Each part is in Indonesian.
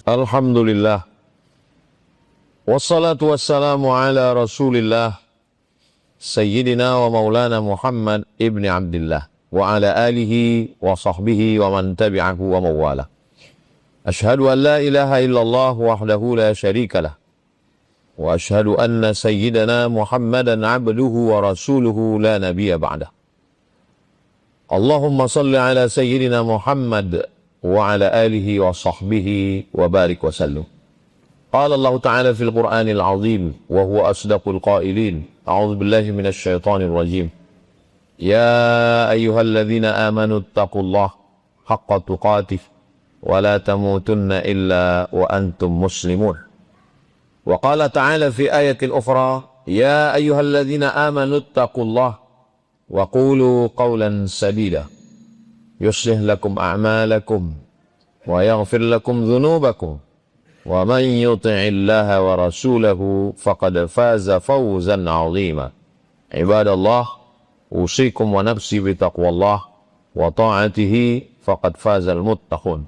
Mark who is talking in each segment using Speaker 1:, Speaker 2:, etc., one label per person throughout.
Speaker 1: Alhamdulillah. Wassalatu wassalamu ala Rasulillah Sayyidina wa maulana Muhammad ibni Abdillah wa ala alihi wa sahbihi wa man tabi'ahu wa mawala. Ashhadu an la ilaha illallah wahdahu la syarika lah. Wa ashhadu anna sayyidana Muhammadan abduhu wa rasuluhu la nabiyya ba'dah. Allahumma salli ala sayyidina Muhammad wa ala alihi wa sahbihi wa barik wa sallam. Qala Allah Ta'ala fil Qur'anil Azim wa huwa asdaqul qailin. A'udzu billahi minasy syaithanir rajim. Ya ayyuhalladzina amanu taqullaha haqqa tuqatih wa la tamutunna illa wa antum muslimun. Wa qala ta'ala fi ayatil ukhra, ya ayyuhalladzina amanu taqullaha wa qulu qawlan sadida yuslih lakum a'malakum wa yaghfir lakum dhunubakum wa man yuti'illaha wa rasulahu faqad faza fawzan 'azima. Ibadallah, usikum wa nafsi bitaqwallah wa ta'atihi faqad fazal muttaqun.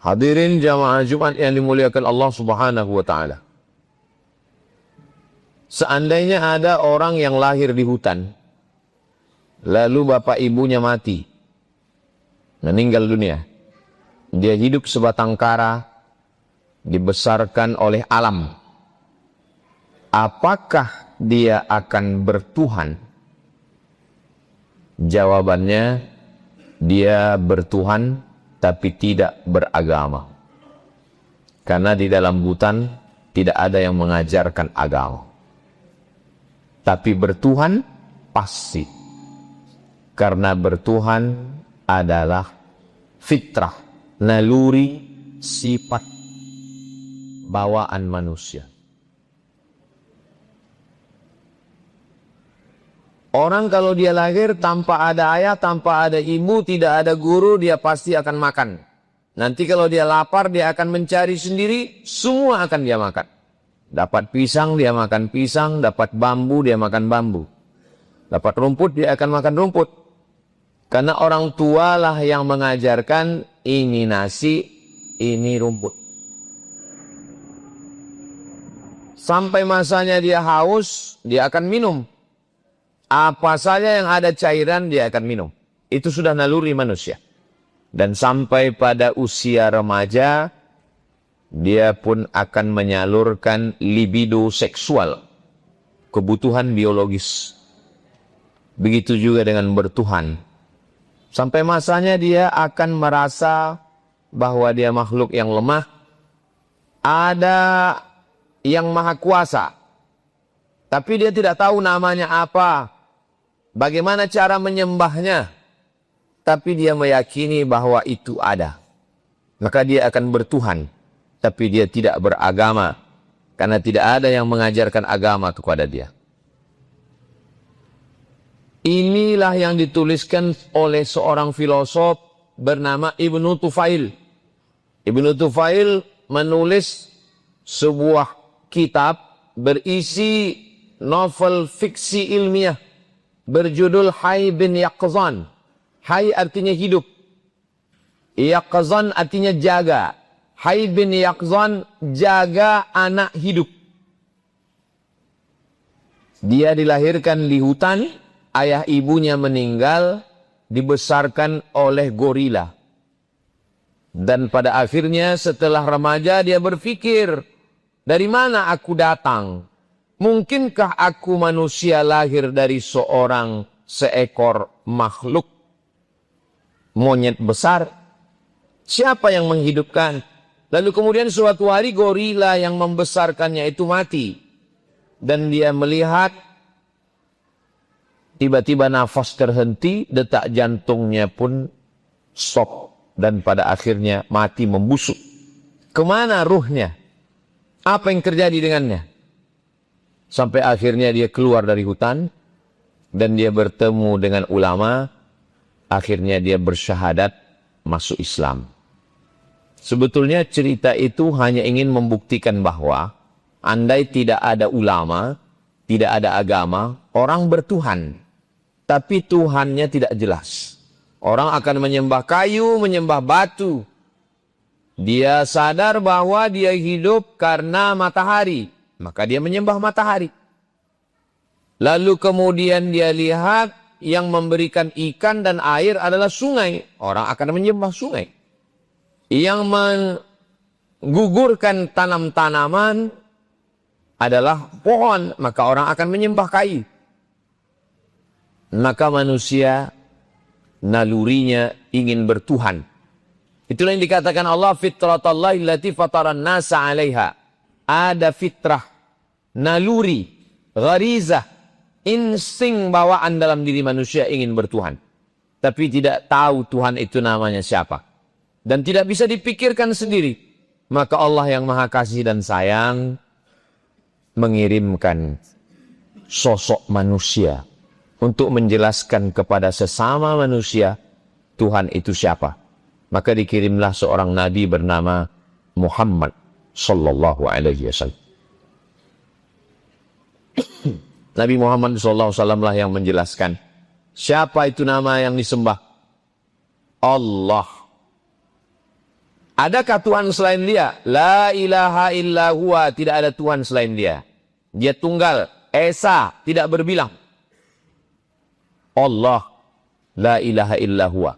Speaker 1: Hadirin jamaah Jumat yang dimuliakan Allah Subhanahu wa taala. Seandainya ada orang yang lahir di hutan, lalu bapak ibunya mati, meninggal dunia, dia hidup sebatang kara, dibesarkan oleh alam, apakah dia akan bertuhan? Jawabannya, dia bertuhan tapi tidak beragama. Karena di dalam hutan tidak ada yang mengajarkan agama. Tapi bertuhan pasti. Karena bertuhan adalah fitrah, naluri, sifat bawaan manusia. Orang kalau dia lahir tanpa ada ayah, tanpa ada ibu, tidak ada guru, dia pasti akan makan. Nanti kalau dia lapar, dia akan mencari sendiri, semua akan dia makan. Dapat pisang, dia makan pisang. Dapat bambu, dia makan bambu. Dapat rumput, dia akan makan rumput. Karena orang tua lah yang mengajarkan, ini nasi, ini rumput. Sampai masanya dia haus, dia akan minum. Apa saja yang ada cairan, dia akan minum. Itu sudah naluri manusia. Dan sampai pada usia remaja, dia pun akan menyalurkan libido seksual, kebutuhan biologis. Begitu juga dengan bertuhan. Sampai masanya dia akan merasa bahwa dia makhluk yang lemah. Ada yang maha kuasa, tapi dia tidak tahu namanya apa, bagaimana cara menyembahnya, tapi dia meyakini bahwa itu ada. Maka dia akan bertuhan, tapi dia tidak beragama, karena tidak ada yang mengajarkan agama kepada dia. Inilah yang dituliskan oleh seorang filosof bernama Ibnu Tufail. Ibnu Tufail menulis sebuah kitab berisi novel fiksi ilmiah berjudul Hayy bin Yaqzan. Hayy artinya hidup, Yaqzan artinya jaga. Hayy bin Yaqzan, jaga anak hidup. Dia dilahirkan di hutan, ayah ibunya meninggal, dibesarkan oleh gorila. Dan pada akhirnya setelah remaja dia berpikir, dari mana aku datang? Mungkinkah aku manusia lahir dari seekor makhluk monyet besar? Siapa yang menghidupkan? Lalu kemudian suatu hari gorila yang membesarkannya itu mati. Dan dia melihat tiba-tiba nafas terhenti, detak jantungnya pun stop. Dan pada akhirnya mati membusuk. Kemana ruhnya? Apa yang terjadi dengannya? Sampai akhirnya dia keluar dari hutan. Dan dia bertemu dengan ulama. Akhirnya dia bersyahadat masuk Islam. Sebetulnya cerita itu hanya ingin membuktikan bahwa andai tidak ada ulama, tidak ada agama, orang bertuhan. Tapi Tuhannya tidak jelas. Orang akan menyembah kayu, menyembah batu. Dia sadar bahwa dia hidup karena matahari, maka dia menyembah matahari. Lalu kemudian dia lihat yang memberikan ikan dan air adalah sungai, orang akan menyembah sungai. Yang menggugurkan tanam-tanaman adalah pohon, maka orang akan menyembah kayu. Maka manusia nalurinya ingin bertuhan. Itulah yang dikatakan Allah, fitratallahi allati fataran nasa 'alaiha. Ada fitrah, naluri, gharizah, insting bawaan dalam diri manusia ingin bertuhan. Tapi tidak tahu Tuhan itu namanya siapa. Dan tidak bisa dipikirkan sendiri. Maka Allah yang Maha Kasih dan Sayang mengirimkan sosok manusia untuk menjelaskan kepada sesama manusia Tuhan itu siapa. Maka dikirimlah seorang nabi bernama Muhammad sallallahu alaihi wasallam. Nabi Muhammad sallallahu alaihi wasallam lah yang menjelaskan siapa itu nama yang disembah. Allah. Adakah Tuhan selain dia? La ilaha illa huwa, tidak ada Tuhan selain dia. Dia tunggal, esa, tidak berbilang. Allah, la ilaha illa huwa.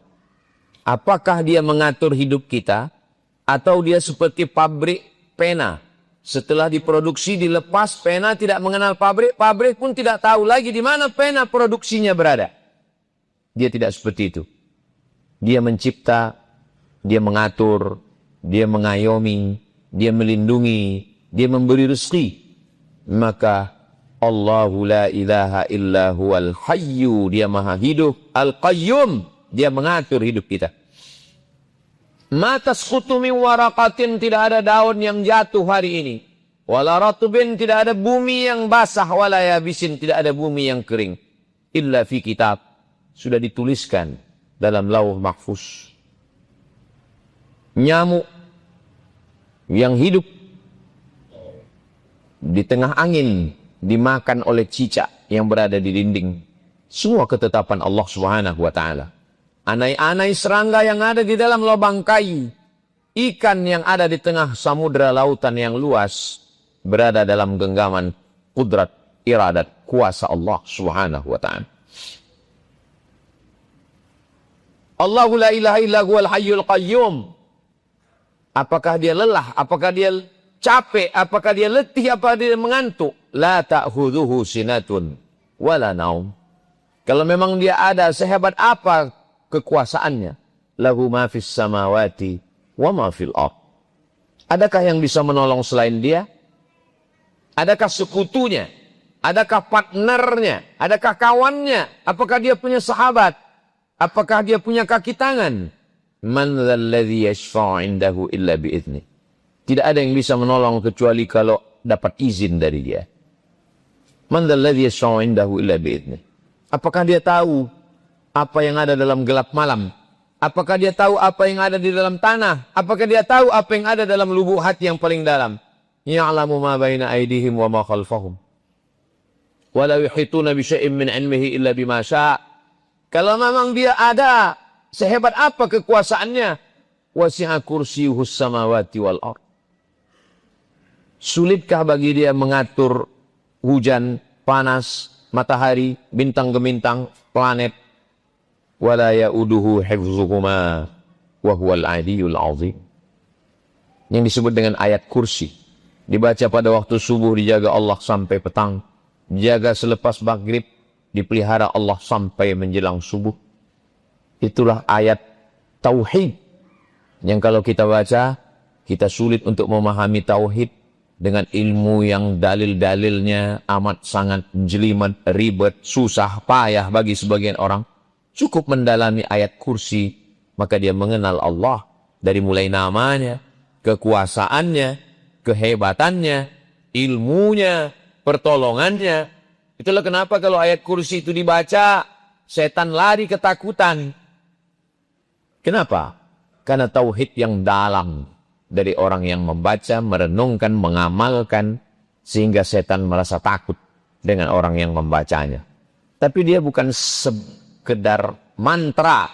Speaker 1: Apakah dia mengatur hidup kita atau dia seperti pabrik pena? Setelah diproduksi, dilepas, pena tidak mengenal pabrik, pabrik pun tidak tahu lagi di mana pena produksinya berada. Dia tidak seperti itu. Dia mencipta, dia mengatur, dia mengayomi, dia melindungi, dia memberi rezeki. Maka Allahu la ilaha illa huwal hayyu, dia maha hidup, al-qayyum, dia mengatur hidup kita. Ma tasqutu min waraqatin, tidak ada daun yang jatuh hari ini. Wala ratbin, tidak ada bumi yang basah. Wala yabisin, tidak ada bumi yang kering. Illa fi kitab, sudah dituliskan dalam lauh mahfuz. Nyamuk yang hidup di tengah angin dimakan oleh cicak yang berada di dinding. Semua ketetapan Allah Subhanahu wa taala. Anai-anai serangga yang ada di dalam lubang kayu, ikan yang ada di tengah samudera lautan yang luas, berada dalam genggaman kudrat, iradat, kuasa Allah Subhanahu wa ta'ala. Allahu la ilaha illa huwal hayyul qayyum. Apakah dia lelah? Apakah dia capek? Apakah dia letih? Apakah dia mengantuk? La ta'khudhuhu sinatun wala naum. Kalau memang dia ada, sehebat apa kekuasaannya? Lahu ma fis samawati wa ma fil ardh. Adakah yang bisa menolong selain dia? Adakah sekutunya? Adakah partnernya? Adakah kawannya? Apakah dia punya sahabat? Apakah dia punya kaki tangan? Man dzalladzi yashfa'u 'indahu illa bi'idznih. Tidak ada yang bisa menolong kecuali kalau dapat izin dari dia. Man dzalladzi yashfa'u 'indahu illa bi'idznih. Apakah dia tahu apa yang ada dalam gelap malam? Apakah dia tahu apa yang ada di dalam tanah? Apakah dia tahu apa yang ada dalam lubuk hati yang paling dalam? Ya'lamu ma baina aydihim wa ma khalfahum. Wa la yuhituna bi syai'in min 'ilmihi illa bima syaa'. Kalau memang dia ada, sehebat apa kekuasaannya? Wasi'a kursiyyuhus samawati wal ardh. Sulitkah bagi dia mengatur hujan, panas, matahari, bintang gemintang, planet? Wala ya'uduhu hifzuhuma wa huwal 'aliyyul 'azim. Yang disebut dengan ayat kursi. Dibaca pada waktu subuh, dijaga Allah sampai petang. Dijaga selepas maghrib, dipelihara Allah sampai menjelang subuh. Itulah ayat tauhid. Yang kalau kita baca, kita sulit untuk memahami tauhid dengan ilmu yang dalil-dalilnya amat sangat jelimet, ribet, susah, payah bagi sebagian orang. Cukup mendalami ayat kursi, maka dia mengenal Allah dari mulai namanya, kekuasaannya, kehebatannya, ilmunya, pertolongannya. Itulah kenapa kalau ayat kursi itu dibaca, setan lari ketakutan. Kenapa? Karena tauhid yang dalam dari orang yang membaca, merenungkan, mengamalkan, sehingga setan merasa takut dengan orang yang membacanya. Tapi dia bukan sekedar mantra,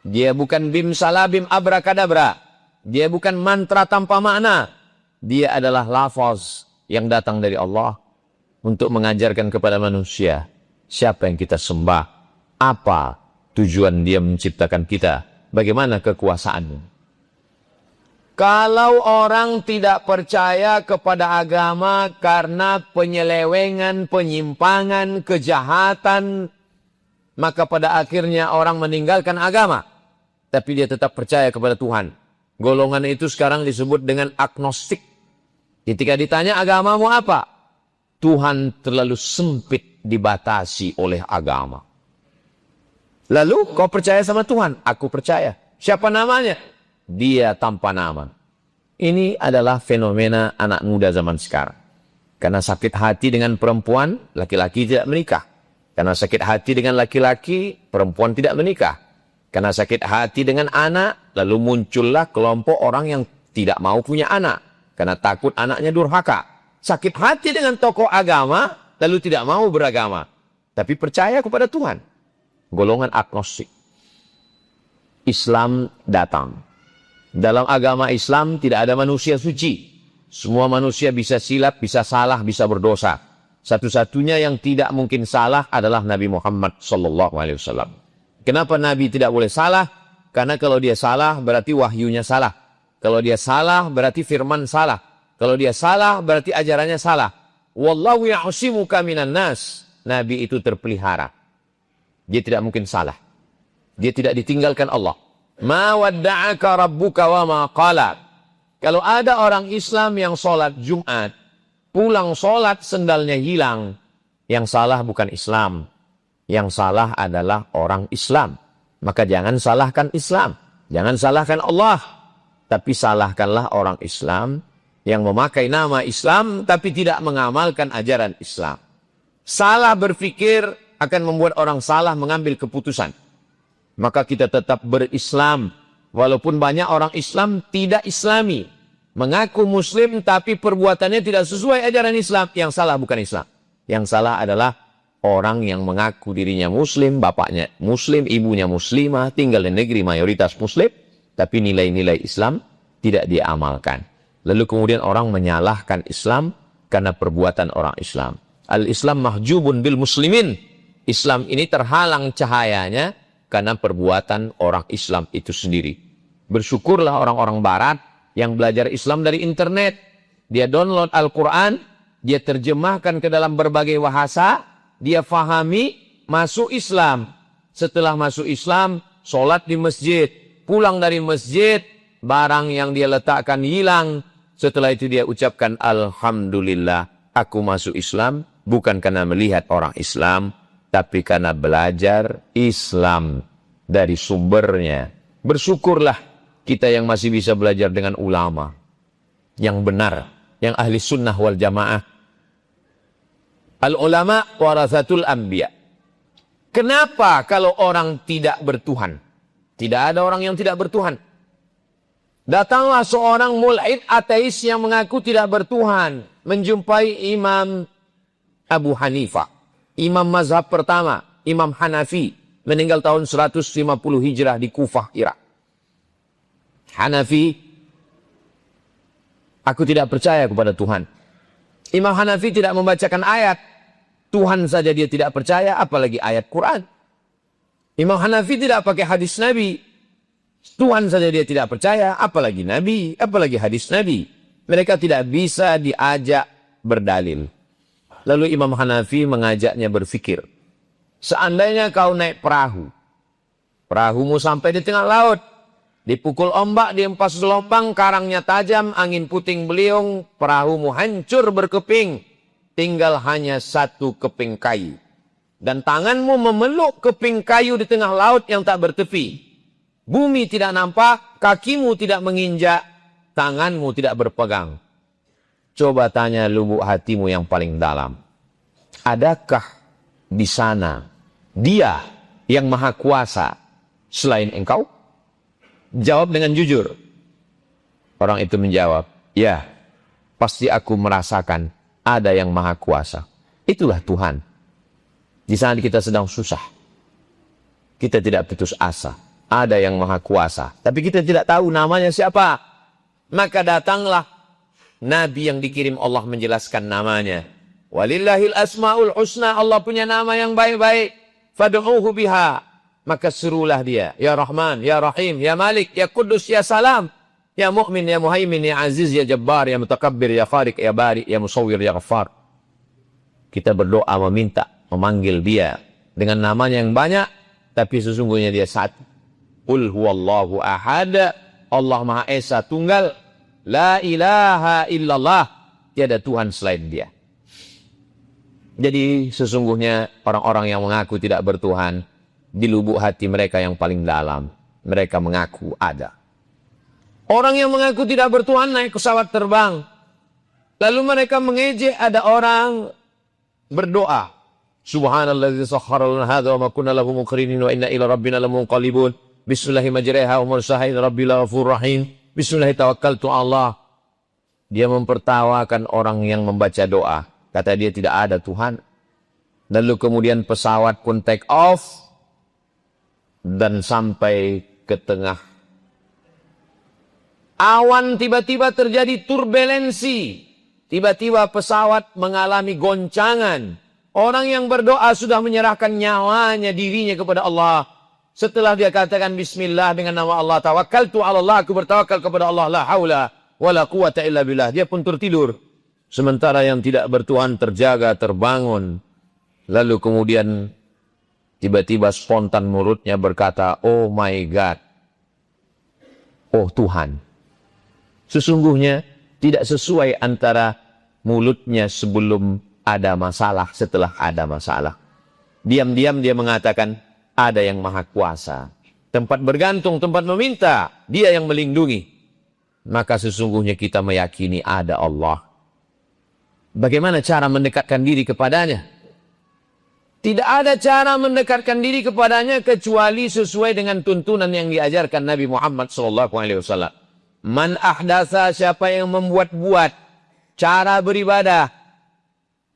Speaker 1: dia bukan bim salabim abrakadabra, Dia bukan mantra tanpa makna. Dia adalah lafaz yang datang dari Allah untuk mengajarkan kepada manusia siapa yang kita sembah, apa tujuan dia menciptakan kita, bagaimana kekuasaannya. Kalau orang tidak percaya kepada agama karena penyelewengan, penyimpangan, kejahatan, maka pada akhirnya orang meninggalkan agama. Tapi dia tetap percaya kepada Tuhan. Golongan itu sekarang disebut dengan agnostik. Ketika ditanya agamamu apa? Tuhan terlalu sempit dibatasi oleh agama. Lalu kau percaya sama Tuhan? Aku percaya. Siapa namanya? Dia tanpa nama. Ini adalah fenomena anak muda zaman sekarang. Karena sakit hati dengan perempuan, laki-laki tidak menikah. Karena sakit hati dengan laki-laki, perempuan tidak menikah. Karena sakit hati dengan anak, lalu muncullah kelompok orang yang tidak mau punya anak. Karena takut anaknya durhaka. Sakit hati dengan tokoh agama, lalu tidak mau beragama. Tapi percaya kepada Tuhan. Golongan agnostik. Islam datang. Dalam agama Islam tidak ada manusia suci. Semua manusia bisa silap, bisa salah, bisa berdosa. Satu-satunya yang tidak mungkin salah adalah Nabi Muhammad SAW. Kenapa Nabi tidak boleh salah? Karena kalau dia salah berarti wahyunya salah. Kalau dia salah berarti firman salah. Kalau dia salah berarti ajarannya salah. Wallahu ya'simuka minan nas. Nabi itu terpelihara. Dia tidak mungkin salah. Dia tidak ditinggalkan Allah. Ma wadda'aka rabbuka wa ma qala. Kalau ada orang Islam yang sholat Jumat, pulang sholat sendalnya hilang, yang salah bukan Islam. Yang salah adalah orang Islam. Maka jangan salahkan Islam. Jangan salahkan Allah. Tapi salahkanlah orang Islam yang memakai nama Islam tapi tidak mengamalkan ajaran Islam. Salah berpikir akan membuat orang salah mengambil keputusan. Maka kita tetap berislam. Walaupun banyak orang Islam tidak Islami. Mengaku Muslim tapi perbuatannya tidak sesuai ajaran Islam. Yang salah bukan Islam. Yang salah adalah orang yang mengaku dirinya Muslim, bapaknya Muslim, ibunya Muslimah, tinggal di negeri mayoritas Muslim. Tapi nilai-nilai Islam tidak diamalkan. Lalu kemudian orang menyalahkan Islam karena perbuatan orang Islam. Al-Islam mahjubun bil muslimin. Islam ini terhalang cahayanya karena perbuatan orang Islam itu sendiri. Bersyukurlah orang-orang barat yang belajar Islam dari internet. Dia download Al-Quran, dia terjemahkan ke dalam berbagai bahasa, dia fahami, masuk Islam. Setelah masuk Islam, sholat di masjid. Pulang dari masjid, barang yang dia letakkan hilang. Setelah itu dia ucapkan, Alhamdulillah, aku masuk Islam, bukan karena melihat orang Islam, tapi karena belajar Islam dari sumbernya. Bersyukurlah kita yang masih bisa belajar dengan ulama yang benar, yang ahli sunnah wal jamaah. Al-ulama warathatul anbiya. Kenapa kalau orang tidak bertuhan? Tidak ada orang yang tidak bertuhan. Datanglah seorang mulhid ateis yang mengaku tidak bertuhan. Menjumpai Imam Abu Hanifah. Imam mazhab pertama. Imam Hanafi. Meninggal tahun 150 Hijrah di Kufah, Irak. Hanafi. Aku tidak percaya kepada Tuhan. Imam Hanafi tidak membacakan ayat. Tuhan saja dia tidak percaya, apalagi ayat Quran. Imam Hanafi tidak pakai hadis Nabi. Tuhan saja dia tidak percaya, apalagi Nabi, apalagi hadis Nabi. Mereka tidak bisa diajak berdalil. Lalu Imam Hanafi mengajaknya berfikir. Seandainya kau naik perahu. Perahumu sampai di tengah laut. Dipukul ombak, dihempas gelombang, karangnya tajam, angin puting beliung, perahumu hancur berkeping. Tinggal hanya satu keping kayu. Dan tanganmu memeluk keping kayu di tengah laut yang tak bertepi. Bumi tidak nampak, kakimu tidak menginjak, tanganmu tidak berpegang. Coba tanya lubuk hatimu yang paling dalam. Adakah di sana dia yang maha kuasa selain engkau? Jawab dengan jujur. Orang itu menjawab, ya, pasti aku merasakan ada yang maha kuasa. Itulah Tuhan. Di sana kita sedang susah. Kita tidak putus asa. Ada yang maha kuasa. Tapi kita tidak tahu namanya siapa. Maka datanglah Nabi yang dikirim Allah menjelaskan namanya. Walillahil asma'ul husna, Allah punya nama yang baik-baik. Fad'uhu biha. Maka serulah dia. Ya Rahman, Ya Rahim, Ya Malik, Ya Kudus, Ya Salam. Ya Mu'min, Ya Muhaimin, Ya Aziz, Ya Jabbar, Ya Mutakabbir, Ya Khaliq, Ya Bari, Ya Musawwir, Ya Ghaffar. Kita berdoa meminta, memanggil dia dengan namanya yang banyak, tapi sesungguhnya dia satu. Qul huwallahu ahad. Allah Maha Esa Tunggal. La ilaha illallah. Tiada Tuhan selain dia. Jadi sesungguhnya orang-orang yang mengaku tidak bertuhan, di lubuk hati mereka yang paling dalam, mereka mengaku ada. Orang yang mengaku tidak bertuhan naik pesawat terbang. Lalu mereka mengejek ada orang berdoa. Subhanalladzi sakhkhara lana hadza wa ma kunna lahu muqrinin wa inna ila rabbina lamunqalibun. Bismillahi majriha wa mursaha rabbil ghafurur rahim. Bismillahi tawakkaltu Allah. Dia mempertawakan orang yang membaca doa. Kata dia tidak ada Tuhan. Lalu kemudian pesawat pun take off dan sampai ke tengah awan, tiba-tiba terjadi turbulensi. Tiba-tiba pesawat mengalami goncangan. Orang yang berdoa sudah menyerahkan nyawanya, dirinya kepada Allah. Setelah dia katakan bismillah dengan nama Allah, tawakkaltu 'ala Allah, aku bertawakal kepada Allah, la haula wala quwata illa billah. Dia pun tertidur. Sementara yang tidak bertuhan terjaga, terbangun. Lalu kemudian tiba-tiba spontan mulutnya berkata, oh my God. Oh Tuhan. Sesungguhnya tidak sesuai antara mulutnya sebelum ada masalah, setelah ada masalah. Diam-diam dia mengatakan, ada yang maha kuasa. Tempat bergantung, tempat meminta, dia yang melindungi. Maka sesungguhnya kita meyakini ada Allah. Bagaimana cara mendekatkan diri kepadanya? Tidak ada cara mendekatkan diri kepadanya kecuali sesuai dengan tuntunan yang diajarkan Nabi Muhammad SAW. Man ahdatsa, siapa yang membuat-buat cara beribadah,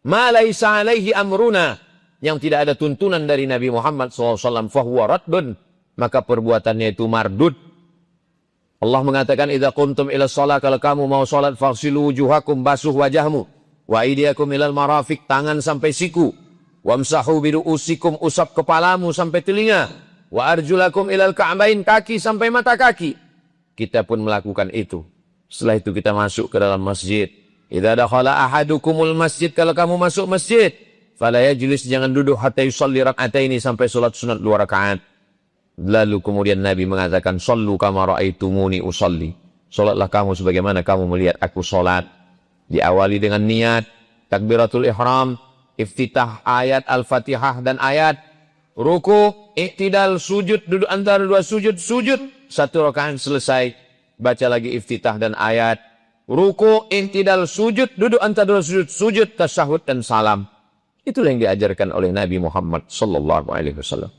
Speaker 1: ma laisa alaihi amruna, yang tidak ada tuntunan dari Nabi Muhammad SAW, fahuwa raddun, maka perbuatannya itu mardud. Allah mengatakan, idza qumtum ila shalah, kalau kamu mau salat, faghsilu wujuhakum, basuh wajahmu, wa aydiyakum ilal marafiq, tangan sampai siku, wamsahu biru'usikum, usap kepalamu sampai telinga, wa arjulakum ilal ka'bain, kaki sampai mata kaki. Kita pun melakukan itu. Setelah itu kita masuk ke dalam masjid. Idza dakhala ahadukumul masjid, kalau kamu masuk masjid, fala yajlis, jangan duduk hatta yusalli rak'ataini, sampai salat sunat 2 rakaat. Lalu kemudian Nabi mengatakan, sallu kama ra'aitumuni usalli. Salatlah kamu sebagaimana kamu melihat aku salat. Diawali dengan niat takbiratul ihram, iftitah ayat Al-Fatihah dan ayat ruku, iktidal, sujud, duduk antara dua sujud, sujud 1 rakaat selesai, baca lagi iftitah dan ayat ruku, iktidal, sujud, duduk antara dua sujud, sujud, tasyahud dan salam. Itulah yang diajarkan oleh Nabi Muhammad sallallahu alaihi wasallam.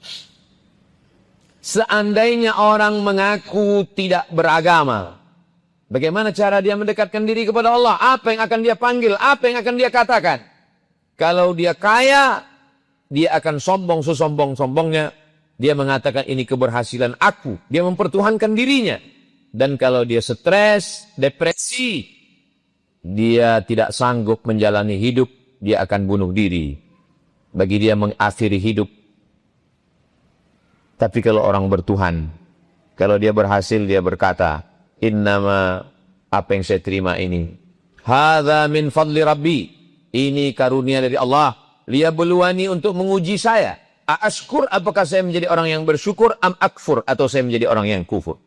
Speaker 1: Seandainya orang mengaku tidak beragama, bagaimana cara dia mendekatkan diri kepada Allah? Apa yang akan dia panggil? Apa yang akan dia katakan? Kalau dia kaya, dia akan sombong sesombong-sombongnya. Dia mengatakan ini keberhasilan aku. Dia mempertuhankan dirinya. Dan kalau dia stres, depresi, dia tidak sanggup menjalani hidup, dia akan bunuh diri. Bagi dia mengakhiri hidup. Tapi kalau orang bertuhan, kalau dia berhasil, dia berkata, innama, apa yang saya terima ini, hadza min fadli rabbi, ini karunia dari Allah, liyabluwani, untuk menguji saya. Ashkur, apakah saya menjadi orang yang bersyukur, am akfur, atau saya menjadi orang yang kufur.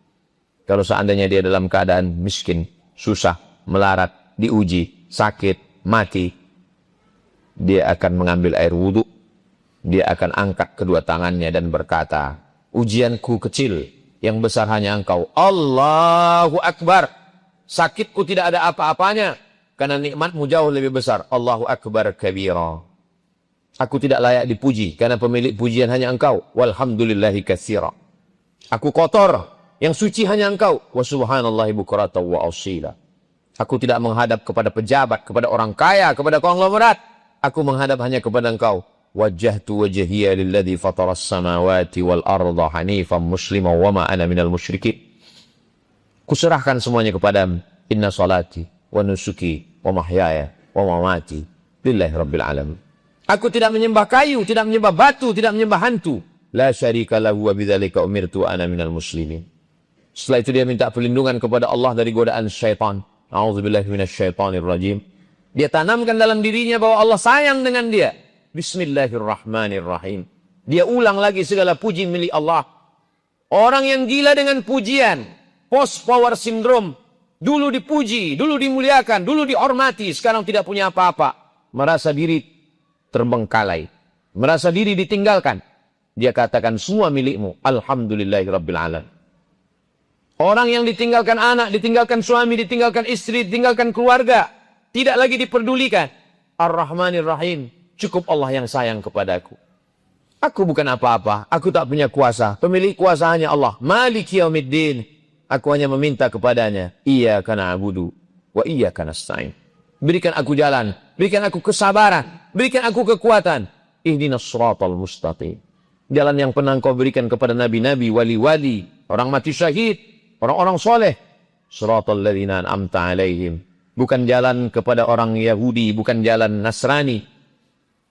Speaker 1: Kalau seandainya dia dalam keadaan miskin, susah, melarat, diuji, sakit, mati, dia akan mengambil air wudhu, dia akan angkat kedua tangannya dan berkata, ujianku kecil, yang besar hanya Engkau. Allahu Akbar. Sakitku tidak ada apa-apanya, karena nikmatmu jauh lebih besar. Allahu Akbar kabira. Aku tidak layak dipuji, karena pemilik pujian hanya Engkau. Walhamdulillahi katsira. Aku kotor, yang suci hanya Engkau. Wa subhanallahi bukratan wa asila. Aku tidak menghadap kepada pejabat, kepada orang kaya, kepada konglomerat. Aku menghadap hanya kepada Engkau. Wajjahtu wajhiya lilladzi fataras samawati wal arda hanifan musliman wa ma ana minal musyrikin. Kuserahkan semuanya kepada Inna salati wa nusuki wa mahyaya wa mamati lillahi rabbil alamin. Aku tidak menyembah kayu, tidak menyembah batu, tidak menyembah hantu. La syarika lahu wa bidzalika umirtu ana minal muslimin. Setelah itu dia minta perlindungan kepada Allah dari godaan syaitan. A'udzubillahi minasyaitonir rajim. Dia tanamkan dalam dirinya bahwa Allah sayang dengan dia. Bismillahirrahmanirrahim. Dia ulang lagi segala puji milik Allah. Orang yang gila dengan pujian, post power syndrome, dulu dipuji, dulu dimuliakan, dulu dihormati, sekarang tidak punya apa-apa. Merasa diri terbengkalai, merasa diri ditinggalkan. Dia katakan semua milikmu. Alhamdulillahirabbil alamin. Orang yang ditinggalkan anak, ditinggalkan suami, ditinggalkan istri, ditinggalkan keluarga, tidak lagi diperdulikan. Ar-Rahmanir Rahim. Cukup Allah yang sayang kepadaku. Aku bukan apa-apa, aku tak punya kuasa. Pemilik kuasa hanya Allah. Maliki yaumiddin. Aku hanya meminta kepadanya. Iyyaka na'budu wa iyyaka nasta'in. Berikan aku jalan, berikan aku kesabaran, berikan aku kekuatan. Ihdinas siratal mustaqim. Jalan yang pernah Engkau berikan kepada nabi-nabi, wali-wali, orang mati syahid, orang-orang soleh. Siratal ladzina an'amta alaihim. Bukan jalan kepada orang Yahudi, bukan jalan Nasrani.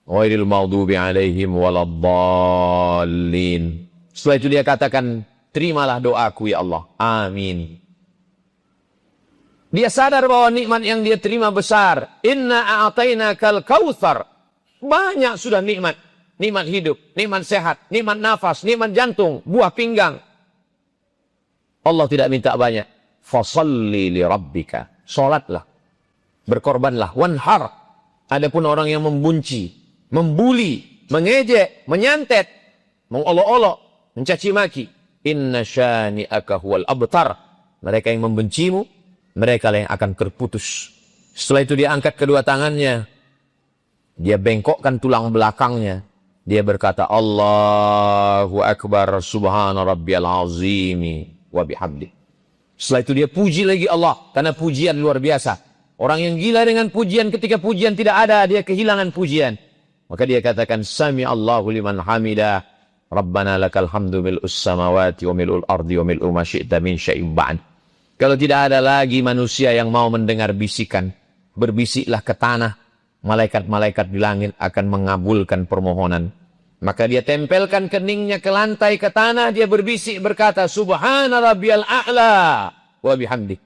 Speaker 1: Ghairil maghdubi alaihim waladdallin. Setelah itu dia katakan, terimalah doaku ya Allah. Amin. Dia sadar bahwa nikmat yang dia terima besar. Inna a'tainakal kautsar. Banyak sudah nikmat. Nikmat hidup, nikmat sehat, nikmat nafas, nikmat jantung, buah pinggang. Allah tidak minta banyak. Fasalli li rabbika. Salatlah. Berkorbanlah. Wanhar. Adapun orang yang membunci, membuli, mengejek, menyantet, mengolok-olok, mencaci maki. Inna syani'aka huwal abtar. Mereka yang membencimu, mereka yang akan terputus. Setelah itu dia angkat kedua tangannya. Dia bengkokkan tulang belakangnya. Dia berkata, Allahu Akbar, subhana rabbiyal azimi wa bihamdi. Setelah itu dia puji lagi Allah, karena pujian luar biasa. Orang yang gila dengan pujian, ketika pujian tidak ada, dia kehilangan pujian. Maka dia katakan, Sami Allahu liman hamida, Rabbana lakal hamdu mil'us samawati wa mil'ul ardi wa mil'u ma syi'ta min syai'in ba'd. Kalau tidak ada lagi manusia yang mau mendengar bisikan, berbisiklah ke tanah. Malaikat-malaikat di langit akan mengabulkan permohonan. Maka dia tempelkan keningnya ke lantai, ke tanah. Dia berbisik berkata, Subhana rabbiyal a'la wa bihamdi.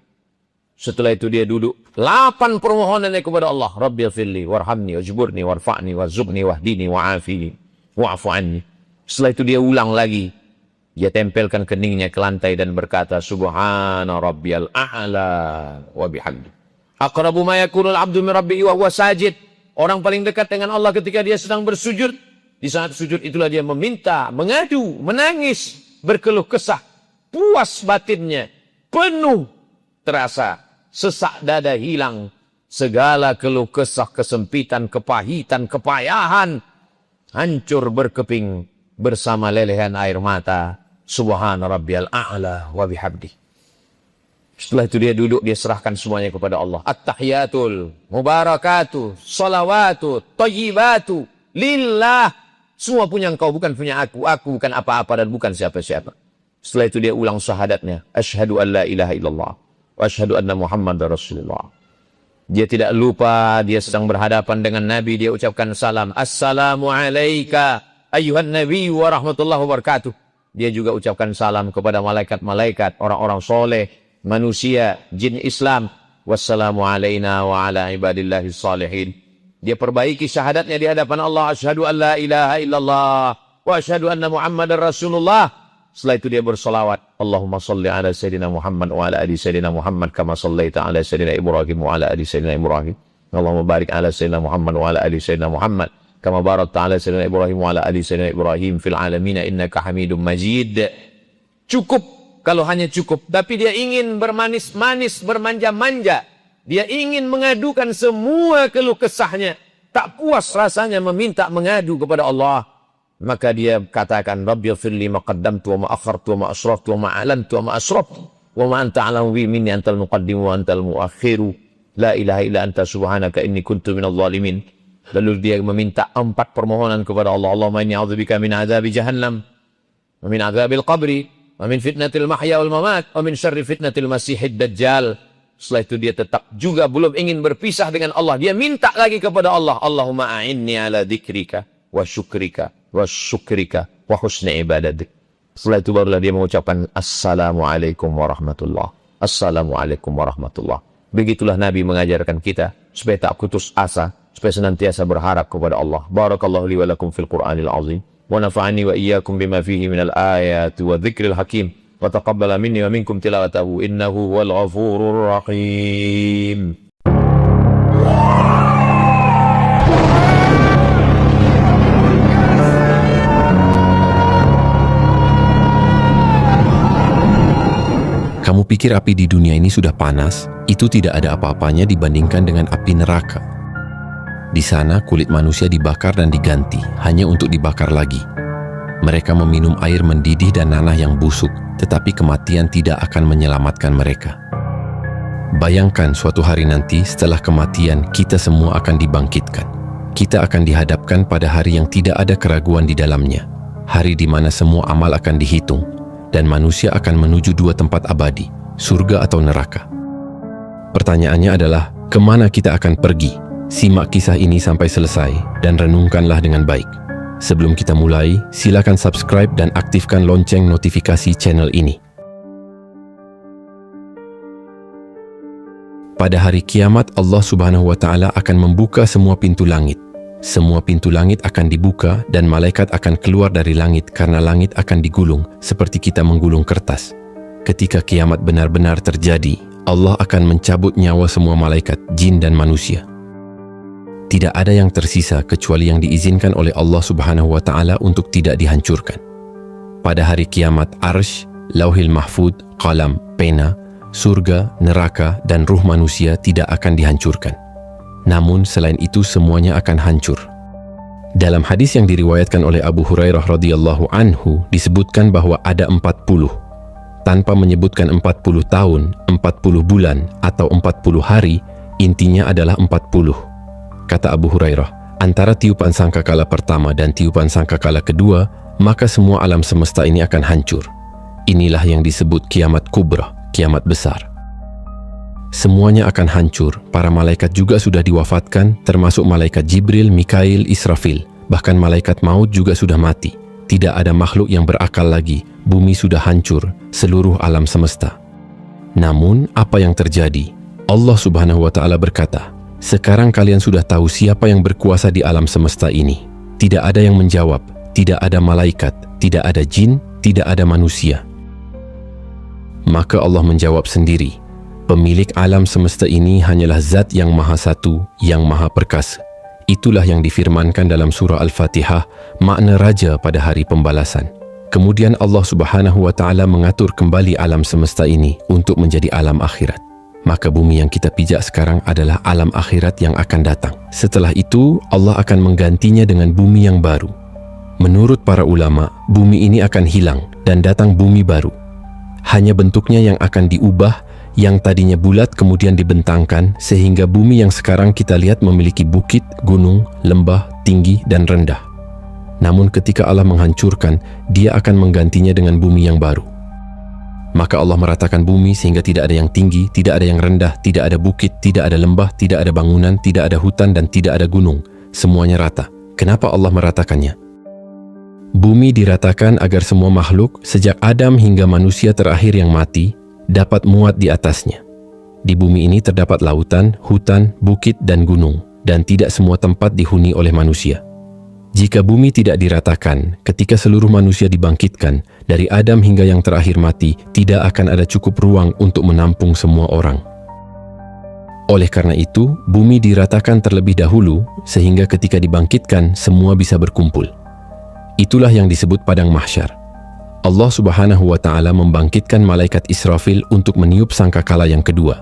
Speaker 1: Setelah itu dia duduk. 8 permohonannya kepada Allah. Rabbighfirli warhamni wajburni warfa'ni warzuqni wahdini wa'afini wa'fu anni. Setelah itu dia ulang lagi. Dia tempelkan keningnya ke lantai dan berkata, Subhana rabbiyal a'la wa bihamdi. Aqrabu ma yakunul abdu min rabbihi wa huwa sajid. Orang paling dekat dengan Allah ketika dia sedang bersujud. Di saat sujud itulah dia meminta, mengadu, menangis, berkeluh kesah. Puas batinnya, penuh terasa, sesak dada hilang. Segala keluh kesah, kesempitan, kepahitan, kepayahan, hancur berkeping bersama lelehan air mata. Subhana rabbiyal a'la wa bihamdi. Setelah itu dia duduk, dia serahkan semuanya kepada Allah. At-tahiyatul, mubarakatuh, salawatu, thayyibatu, lillah. Semua punya engkau, bukan punya aku. Aku bukan apa-apa dan bukan siapa-siapa. Setelah itu dia ulang syahadatnya. Asyhadu an la ilaha illallah. Wa asyhadu anna Muhammadar Rasulullah. Dia tidak lupa, dia sedang berhadapan dengan Nabi. Dia ucapkan salam. Assalamu alayka ayyuhan nabi wa rahmatullahi wa barakatuh. Dia juga ucapkan salam kepada malaikat-malaikat, orang-orang soleh, manusia, jin Islam. Wassalamu alaina wa ala ibadillahi salihin. Dia perbaiki syahadatnya di hadapan Allah. Asyhadu an la ilaha illallah wa asyhadu anna Muhammadar Rasulullah. Setelah itu dia bersolawat. Allahumma salli ala Sayyidina Muhammad wa ala ali Sayyidina Muhammad kama sallaita ala Sayyidina Ibrahim wa ala ali Sayyidina Ibrahim. Allahumma barik ala Sayyidina Muhammad wa ala ali Sayyidina Muhammad kama barakta ala Sayyidina Ibrahim wa ala ali Sayyidina Ibrahim fil alamin innaka Hamidum Majid. Cukup. Kalau hanya cukup, tapi dia ingin bermanis-manis, bermanja-manja. Dia ingin mengadukan semua keluh kesahnya. Tak puas rasanya meminta mengadu kepada Allah. Maka dia katakan, Rabbighfirli ma qaddamtu wa ma akhartu wa ma asraftu wa ma alantu wa ma asraftu wa ma anta a'lamu bi minni antal muqaddim wa antal muakhiru. La ilaha illa anta subhanaka inni kuntu minadh dhalimin. Lalu dia meminta 4 permohonan kepada Allah. Allahumma inni a'udzubika min adzabi jahannam wa min adzabil qabri wa min fitnatil mahya wal mamat wa min syarri fitnatil masihid dajjal. Setelah itu dia tetap juga belum ingin berpisah dengan Allah. Dia minta lagi kepada Allah, Allahumma a'inni ala dzikrika wa syukrika wa husni ibadatik. Setelah itu barulah dia mengucapkan Assalamualaikum warahmatullah. Assalamualaikum warahmatullah. Begitulah Nabi mengajarkan kita supaya tak putus asa, supaya senantiasa berharap kepada Allah. Barakallahu li wa lakum fil Qur'anil azim. Wa nafa'ani wa iyyakum bima fihi minal ayati wa dzikril hakim. Wa taqabbala minni wa minkum tilawatahu innahu wal ghafurur rahim.
Speaker 2: Kamu pikir api di dunia ini sudah panas? Itu tidak ada apa-apanya dibandingkan dengan api neraka. Di sana kulit manusia dibakar dan diganti, hanya untuk dibakar lagi. Mereka meminum air mendidih dan nanah yang busuk, tetapi kematian tidak akan menyelamatkan mereka. Bayangkan suatu hari nanti setelah kematian kita semua akan dibangkitkan. Kita akan dihadapkan pada hari yang tidak ada keraguan di dalamnya. Hari di mana semua amal akan dihitung. Dan manusia akan menuju dua tempat abadi, surga atau neraka. Pertanyaannya adalah, kemana kita akan pergi? Simak kisah ini sampai selesai dan renungkanlah dengan baik. Sebelum kita mulai, silakan subscribe dan aktifkan lonceng notifikasi channel ini. Pada hari kiamat, Allah Subhanahu wa Ta'ala akan membuka semua pintu langit. Semua pintu langit akan dibuka dan malaikat akan keluar dari langit karena langit akan digulung seperti kita menggulung kertas. Ketika kiamat benar-benar terjadi, Allah akan mencabut nyawa semua malaikat, jin dan manusia. Tidak ada yang tersisa kecuali yang diizinkan oleh Allah Subhanahu wa Ta'ala untuk tidak dihancurkan. Pada hari kiamat, Arsy, Lauhil Mahfud, Qalam, pena, surga, neraka dan ruh manusia tidak akan dihancurkan. Namun selain itu semuanya akan hancur. Dalam hadis yang diriwayatkan oleh Abu Hurairah radhiyallahu anhu disebutkan bahwa ada 40. Tanpa menyebutkan 40 tahun, 40 bulan atau 40 hari, intinya adalah 40. Kata Abu Hurairah, antara tiupan sangkakala pertama dan tiupan sangkakala kedua, maka semua alam semesta ini akan hancur. Inilah yang disebut kiamat kubra, kiamat besar. Semuanya akan hancur. Para malaikat juga sudah diwafatkan, termasuk malaikat Jibril, Mikail, Israfil. Bahkan malaikat maut juga sudah mati. Tidak ada makhluk yang berakal lagi. Bumi sudah hancur, seluruh alam semesta. Namun, apa yang terjadi? Allah Subhanahu wa Ta'ala berkata, sekarang kalian sudah tahu siapa yang berkuasa di alam semesta ini. Tidak ada yang menjawab, tidak ada malaikat, tidak ada jin, tidak ada manusia. Maka Allah menjawab sendiri, pemilik alam semesta ini hanyalah Zat yang Maha Satu, yang Maha Perkasa. Itulah yang difirmankan dalam surah Al-Fatihah, makna raja pada hari pembalasan. Kemudian Allah Subhanahu wa Ta'ala mengatur kembali alam semesta ini untuk menjadi alam akhirat. Maka bumi yang kita pijak sekarang adalah alam akhirat yang akan datang. Setelah itu, Allah akan menggantinya dengan bumi yang baru. Menurut para ulama, bumi ini akan hilang dan datang bumi baru. Hanya bentuknya yang akan diubah, yang tadinya bulat kemudian dibentangkan sehingga bumi yang sekarang kita lihat memiliki bukit, gunung, lembah, tinggi dan rendah. Namun ketika Allah menghancurkan, Dia akan menggantinya dengan bumi yang baru. Maka Allah meratakan bumi sehingga tidak ada yang tinggi, tidak ada yang rendah, tidak ada bukit, tidak ada lembah, tidak ada bangunan, tidak ada hutan dan tidak ada gunung. Semuanya rata. Kenapa Allah meratakannya? Bumi diratakan agar semua makhluk sejak Adam hingga manusia terakhir yang mati dapat muat di atasnya. Di bumi ini terdapat lautan, hutan, bukit, dan gunung, dan tidak semua tempat dihuni oleh manusia. Jika bumi tidak diratakan, ketika seluruh manusia dibangkitkan, dari Adam hingga yang terakhir mati, tidak akan ada cukup ruang untuk menampung semua orang. Oleh karena itu, bumi diratakan terlebih dahulu, sehingga ketika dibangkitkan, semua bisa berkumpul. Itulah yang disebut padang mahsyar. Allah Subhanahu wa Ta'ala membangkitkan malaikat Israfil untuk meniup sangkakala yang kedua.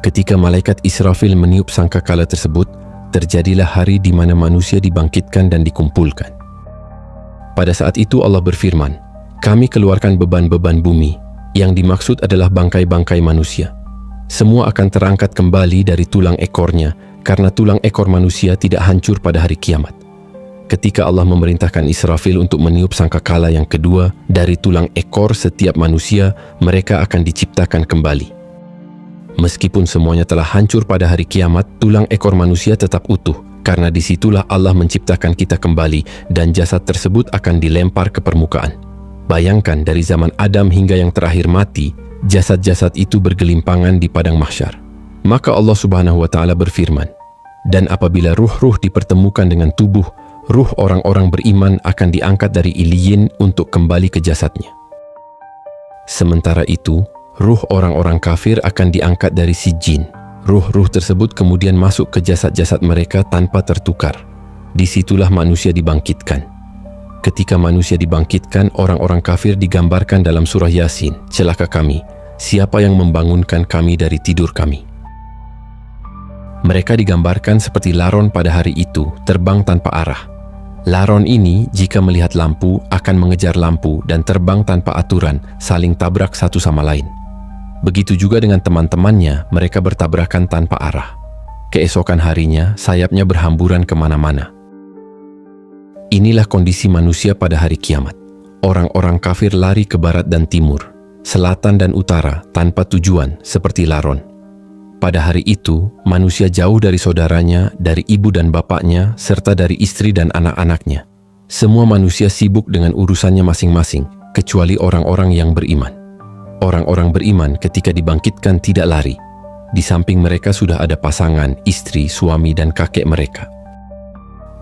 Speaker 2: Ketika malaikat Israfil meniup sangkakala tersebut, terjadilah hari di mana manusia dibangkitkan dan dikumpulkan. Pada saat itu Allah berfirman, kami keluarkan beban-beban bumi, yang dimaksud adalah bangkai-bangkai manusia. Semua akan terangkat kembali dari tulang ekornya, karena tulang ekor manusia tidak hancur pada hari kiamat. Ketika Allah memerintahkan Israfil untuk meniup sangkakala yang kedua, dari tulang ekor setiap manusia, mereka akan diciptakan kembali. Meskipun semuanya telah hancur pada hari kiamat, tulang ekor manusia tetap utuh, karena disitulah Allah menciptakan kita kembali dan jasad tersebut akan dilempar ke permukaan. Bayangkan dari zaman Adam hingga yang terakhir mati, jasad-jasad itu bergelimpangan di padang mahsyar. Maka Allah Subhanahu wa Ta'ala berfirman, dan apabila ruh-ruh dipertemukan dengan tubuh, ruh orang-orang beriman akan diangkat dari iliyin untuk kembali ke jasadnya. Sementara itu, ruh orang-orang kafir akan diangkat dari sijin. Ruh-ruh tersebut kemudian masuk ke jasad-jasad mereka tanpa tertukar. Disitulah manusia dibangkitkan. Ketika manusia dibangkitkan, orang-orang kafir digambarkan dalam surah Yasin, celaka kami, siapa yang membangunkan kami dari tidur kami? Mereka digambarkan seperti laron pada hari itu, terbang tanpa arah. Laron ini jika melihat lampu akan mengejar lampu dan terbang tanpa aturan, saling tabrak satu sama lain. Begitu juga dengan teman-temannya, mereka bertabrakan tanpa arah. Keesokan harinya, sayapnya berhamburan kemana-mana. Inilah kondisi manusia pada hari kiamat. Orang-orang kafir lari ke barat dan timur, selatan dan utara tanpa tujuan seperti laron. Pada hari itu, manusia jauh dari saudaranya, dari ibu dan bapaknya, serta dari istri dan anak-anaknya. Semua manusia sibuk dengan urusannya masing-masing, kecuali orang-orang yang beriman. Orang-orang beriman ketika dibangkitkan tidak lari. Di samping mereka sudah ada pasangan, istri, suami, dan kakek mereka.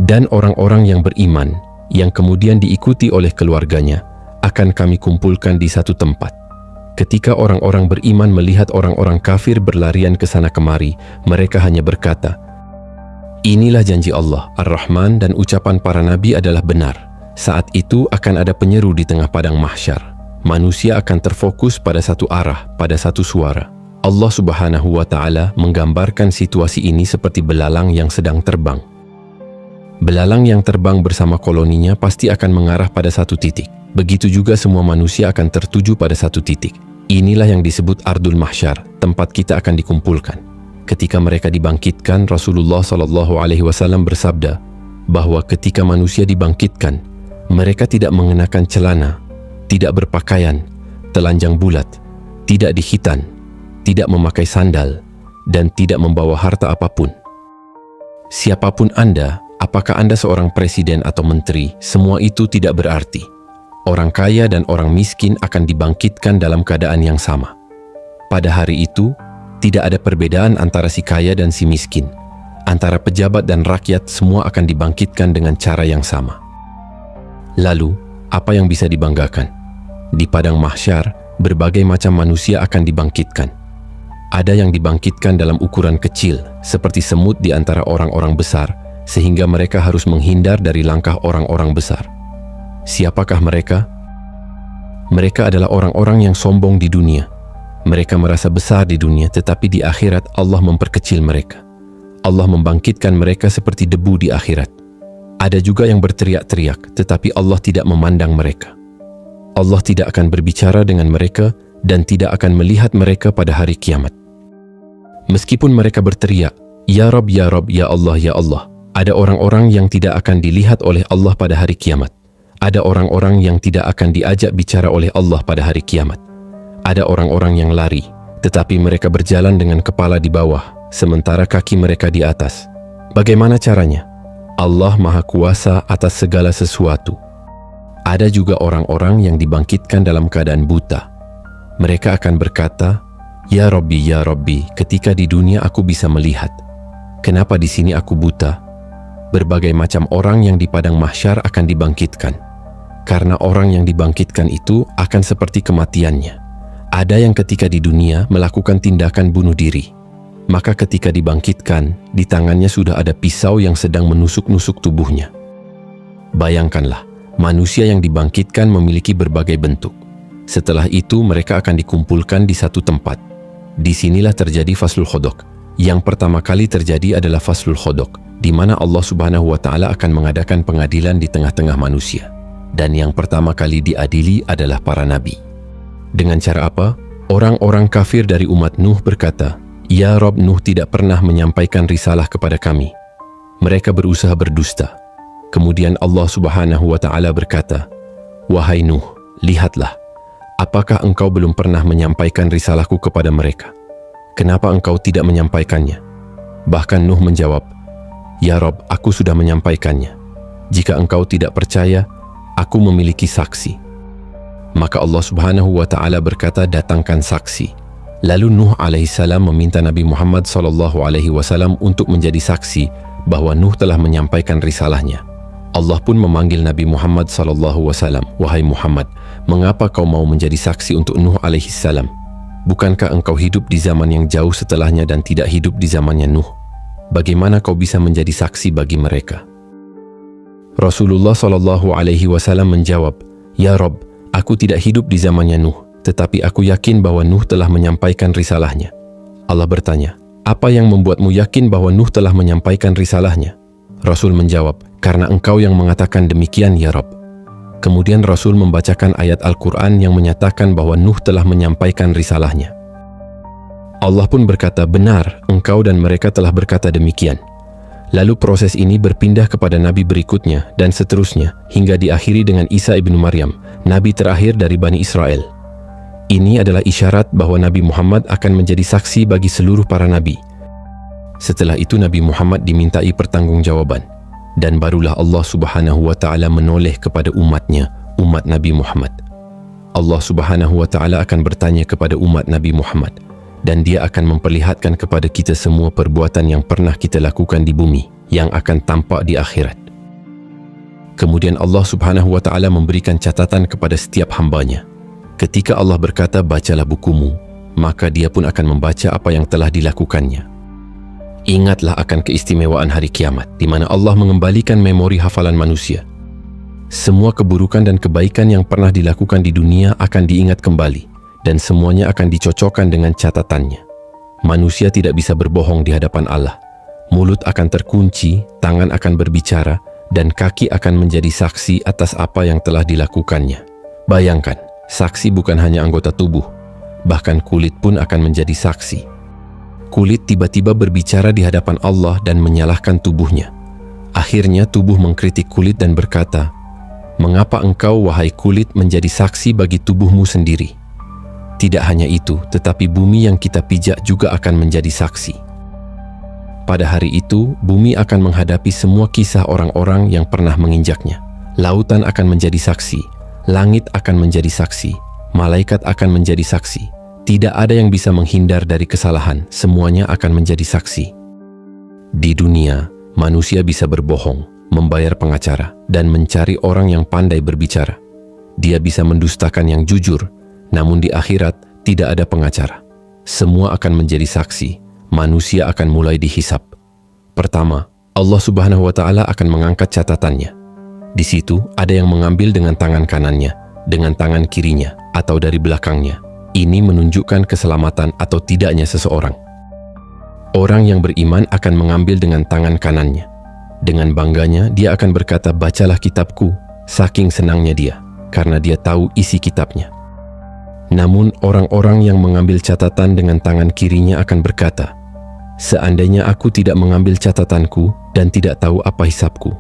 Speaker 2: Dan orang-orang yang beriman, yang kemudian diikuti oleh keluarganya, akan kami kumpulkan di satu tempat. Ketika orang-orang beriman melihat orang-orang kafir berlarian ke sana kemari, mereka hanya berkata, inilah janji Allah, Ar-Rahman, dan ucapan para nabi adalah benar. Saat itu akan ada penyeru di tengah padang mahsyar. Manusia akan terfokus pada satu arah, pada satu suara. Allah Subhanahu wa Ta'ala menggambarkan situasi ini seperti belalang yang sedang terbang. Belalang yang terbang bersama koloninya pasti akan mengarah pada satu titik. Begitu juga semua manusia akan tertuju pada satu titik. Inilah yang disebut Ardul Mahsyar, tempat kita akan dikumpulkan. Ketika mereka dibangkitkan, Rasulullah SAW bersabda bahwa ketika manusia dibangkitkan, mereka tidak mengenakan celana, tidak berpakaian, telanjang bulat, tidak dikhitan, tidak memakai sandal, dan tidak membawa harta apapun. Siapapun Anda, apakah Anda seorang presiden atau menteri, semua itu tidak berarti. Orang kaya dan orang miskin akan dibangkitkan dalam keadaan yang sama. Pada hari itu, tidak ada perbedaan antara si kaya dan si miskin. Antara pejabat dan rakyat, semua akan dibangkitkan dengan cara yang sama. Lalu, apa yang bisa dibanggakan? Di padang mahsyar, berbagai macam manusia akan dibangkitkan. Ada yang dibangkitkan dalam ukuran kecil, seperti semut di antara orang-orang besar, sehingga mereka harus menghindar dari langkah orang-orang besar. Siapakah mereka? Mereka adalah orang-orang yang sombong di dunia. Mereka merasa besar di dunia, tetapi di akhirat Allah memperkecil mereka. Allah membangkitkan mereka seperti debu di akhirat. Ada juga yang berteriak-teriak, tetapi Allah tidak memandang mereka. Allah tidak akan berbicara dengan mereka dan tidak akan melihat mereka pada hari kiamat. Meskipun mereka berteriak, Ya Rabb, Ya Rabb, Ya Allah, Ya Allah, ada orang-orang yang tidak akan dilihat oleh Allah pada hari kiamat. Ada orang-orang yang tidak akan diajak bicara oleh Allah pada hari kiamat. Ada orang-orang yang lari, tetapi mereka berjalan dengan kepala di bawah, sementara kaki mereka di atas. Bagaimana caranya? Allah Maha Kuasa atas segala sesuatu. Ada juga orang-orang yang dibangkitkan dalam keadaan buta. Mereka akan berkata, Ya Rabbi, Ya Rabbi, ketika di dunia aku bisa melihat. Kenapa di sini aku buta? Berbagai macam orang yang di padang mahsyar akan dibangkitkan. Karena orang yang dibangkitkan itu akan seperti kematiannya. Ada yang ketika di dunia melakukan tindakan bunuh diri. Maka ketika dibangkitkan, di tangannya sudah ada pisau yang sedang menusuk-nusuk tubuhnya. Bayangkanlah, manusia yang dibangkitkan memiliki berbagai bentuk. Setelah itu mereka akan dikumpulkan di satu tempat. Disinilah terjadi faslul khodok. Yang pertama kali terjadi adalah faslul khodok, di mana Allah Subhanahu wa Ta'ala akan mengadakan pengadilan di tengah-tengah manusia. Dan yang pertama kali diadili adalah para nabi. Dengan cara apa? Orang-orang kafir dari umat Nuh berkata, Ya Rob, Nuh tidak pernah menyampaikan risalah kepada kami. Mereka berusaha berdusta. Kemudian Allah Subhanahu wa Ta'ala berkata, Wahai Nuh, lihatlah, apakah engkau belum pernah menyampaikan risalahku kepada mereka? kenapa engkau tidak menyampaikannya?" Bahkan Nuh menjawab, "Ya Rob, aku sudah menyampaikannya. Jika engkau tidak percaya, aku memiliki saksi." Maka Allah Subhanahu wa Ta'ala berkata, "Datangkan saksi." Lalu Nuh alaihissalam meminta Nabi Muhammad SAW untuk menjadi saksi bahwa Nuh telah menyampaikan risalahnya. Allah pun memanggil Nabi Muhammad SAW, "Wahai Muhammad, mengapa kau mau menjadi saksi untuk Nuh alaihissalam? Bukankah engkau hidup di zaman yang jauh setelahnya dan tidak hidup di zamannya Nuh? Bagaimana kau bisa menjadi saksi bagi mereka?" Rasulullah SAW menjawab, "Ya Rob, aku tidak hidup di zamannya Nuh, tetapi aku yakin bahwa Nuh telah menyampaikan risalahnya." Allah bertanya, "Apa yang membuatmu yakin bahwa Nuh telah menyampaikan risalahnya?" Rasul menjawab, "Karena engkau yang mengatakan demikian, ya Rob." Kemudian Rasul membacakan ayat Al-Quran yang menyatakan bahwa Nuh telah menyampaikan risalahnya. Allah pun berkata, "Benar, engkau dan mereka telah berkata demikian." Lalu proses ini berpindah kepada nabi berikutnya dan seterusnya hingga diakhiri dengan Isa ibnu Maryam, nabi terakhir dari Bani Israel. Ini adalah isyarat bahwa Nabi Muhammad akan menjadi saksi bagi seluruh para nabi. Setelah itu Nabi Muhammad dimintai pertanggungjawaban. Dan barulah Allah Subhanahu wa Ta'ala menoleh kepada umatnya, umat Nabi Muhammad. Allah Subhanahu wa Ta'ala akan bertanya kepada umat Nabi Muhammad, dan dia akan memperlihatkan kepada kita semua perbuatan yang pernah kita lakukan di bumi yang akan tampak di akhirat. Kemudian Allah Subhanahu wa Ta'ala memberikan catatan kepada setiap hambanya. Ketika Allah berkata, "Bacalah bukumu," maka dia pun akan membaca apa yang telah dilakukannya. Ingatlah akan keistimewaan hari kiamat, di mana Allah mengembalikan memori hafalan manusia. Semua keburukan dan kebaikan yang pernah dilakukan di dunia akan diingat kembali, dan semuanya akan dicocokkan dengan catatannya. Manusia tidak bisa berbohong di hadapan Allah. Mulut akan terkunci, tangan akan berbicara, dan kaki akan menjadi saksi atas apa yang telah dilakukannya. Bayangkan, saksi bukan hanya anggota tubuh, bahkan kulit pun akan menjadi saksi. Kulit tiba-tiba berbicara di hadapan Allah dan menyalahkan tubuhnya. Akhirnya tubuh mengkritik kulit dan berkata, "Mengapa engkau, wahai kulit, menjadi saksi bagi tubuhmu sendiri?" Tidak hanya itu, tetapi bumi yang kita pijak juga akan menjadi saksi. Pada hari itu, bumi akan menghadapi semua kisah orang-orang yang pernah menginjaknya. Lautan akan menjadi saksi, langit akan menjadi saksi, malaikat akan menjadi saksi. Tidak ada yang bisa menghindar dari kesalahan, semuanya akan menjadi saksi. Di dunia, manusia bisa berbohong, membayar pengacara, dan mencari orang yang pandai berbicara. Dia bisa mendustakan yang jujur, namun di akhirat tidak ada pengacara. Semua akan menjadi saksi, manusia akan mulai dihisap. Pertama, Allah Subhanahu wa Ta'ala akan mengangkat catatannya. Di situ ada yang mengambil dengan tangan kanannya, dengan tangan kirinya, atau dari belakangnya. Ini menunjukkan keselamatan atau tidaknya seseorang. Orang yang beriman akan mengambil dengan tangan kanannya. Dengan bangganya, dia akan berkata, "Bacalah kitabku," saking senangnya dia, karena dia tahu isi kitabnya. Namun, orang-orang yang mengambil catatan dengan tangan kirinya akan berkata, "Seandainya aku tidak mengambil catatanku dan tidak tahu apa hisabku."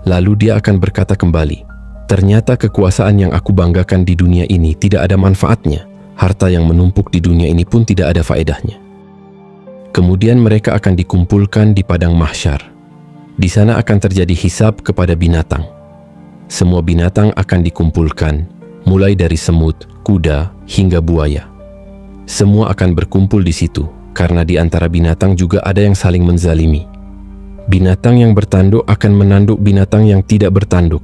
Speaker 2: Lalu dia akan berkata kembali, "Ternyata kekuasaan yang aku banggakan di dunia ini tidak ada manfaatnya. Harta yang menumpuk di dunia ini pun tidak ada faedahnya." Kemudian mereka akan dikumpulkan di padang mahsyar. Di sana akan terjadi hisab kepada binatang. Semua binatang akan dikumpulkan, mulai dari semut, kuda, hingga buaya. Semua akan berkumpul di situ, karena di antara binatang juga ada yang saling menzalimi. Binatang yang bertanduk akan menanduk binatang yang tidak bertanduk.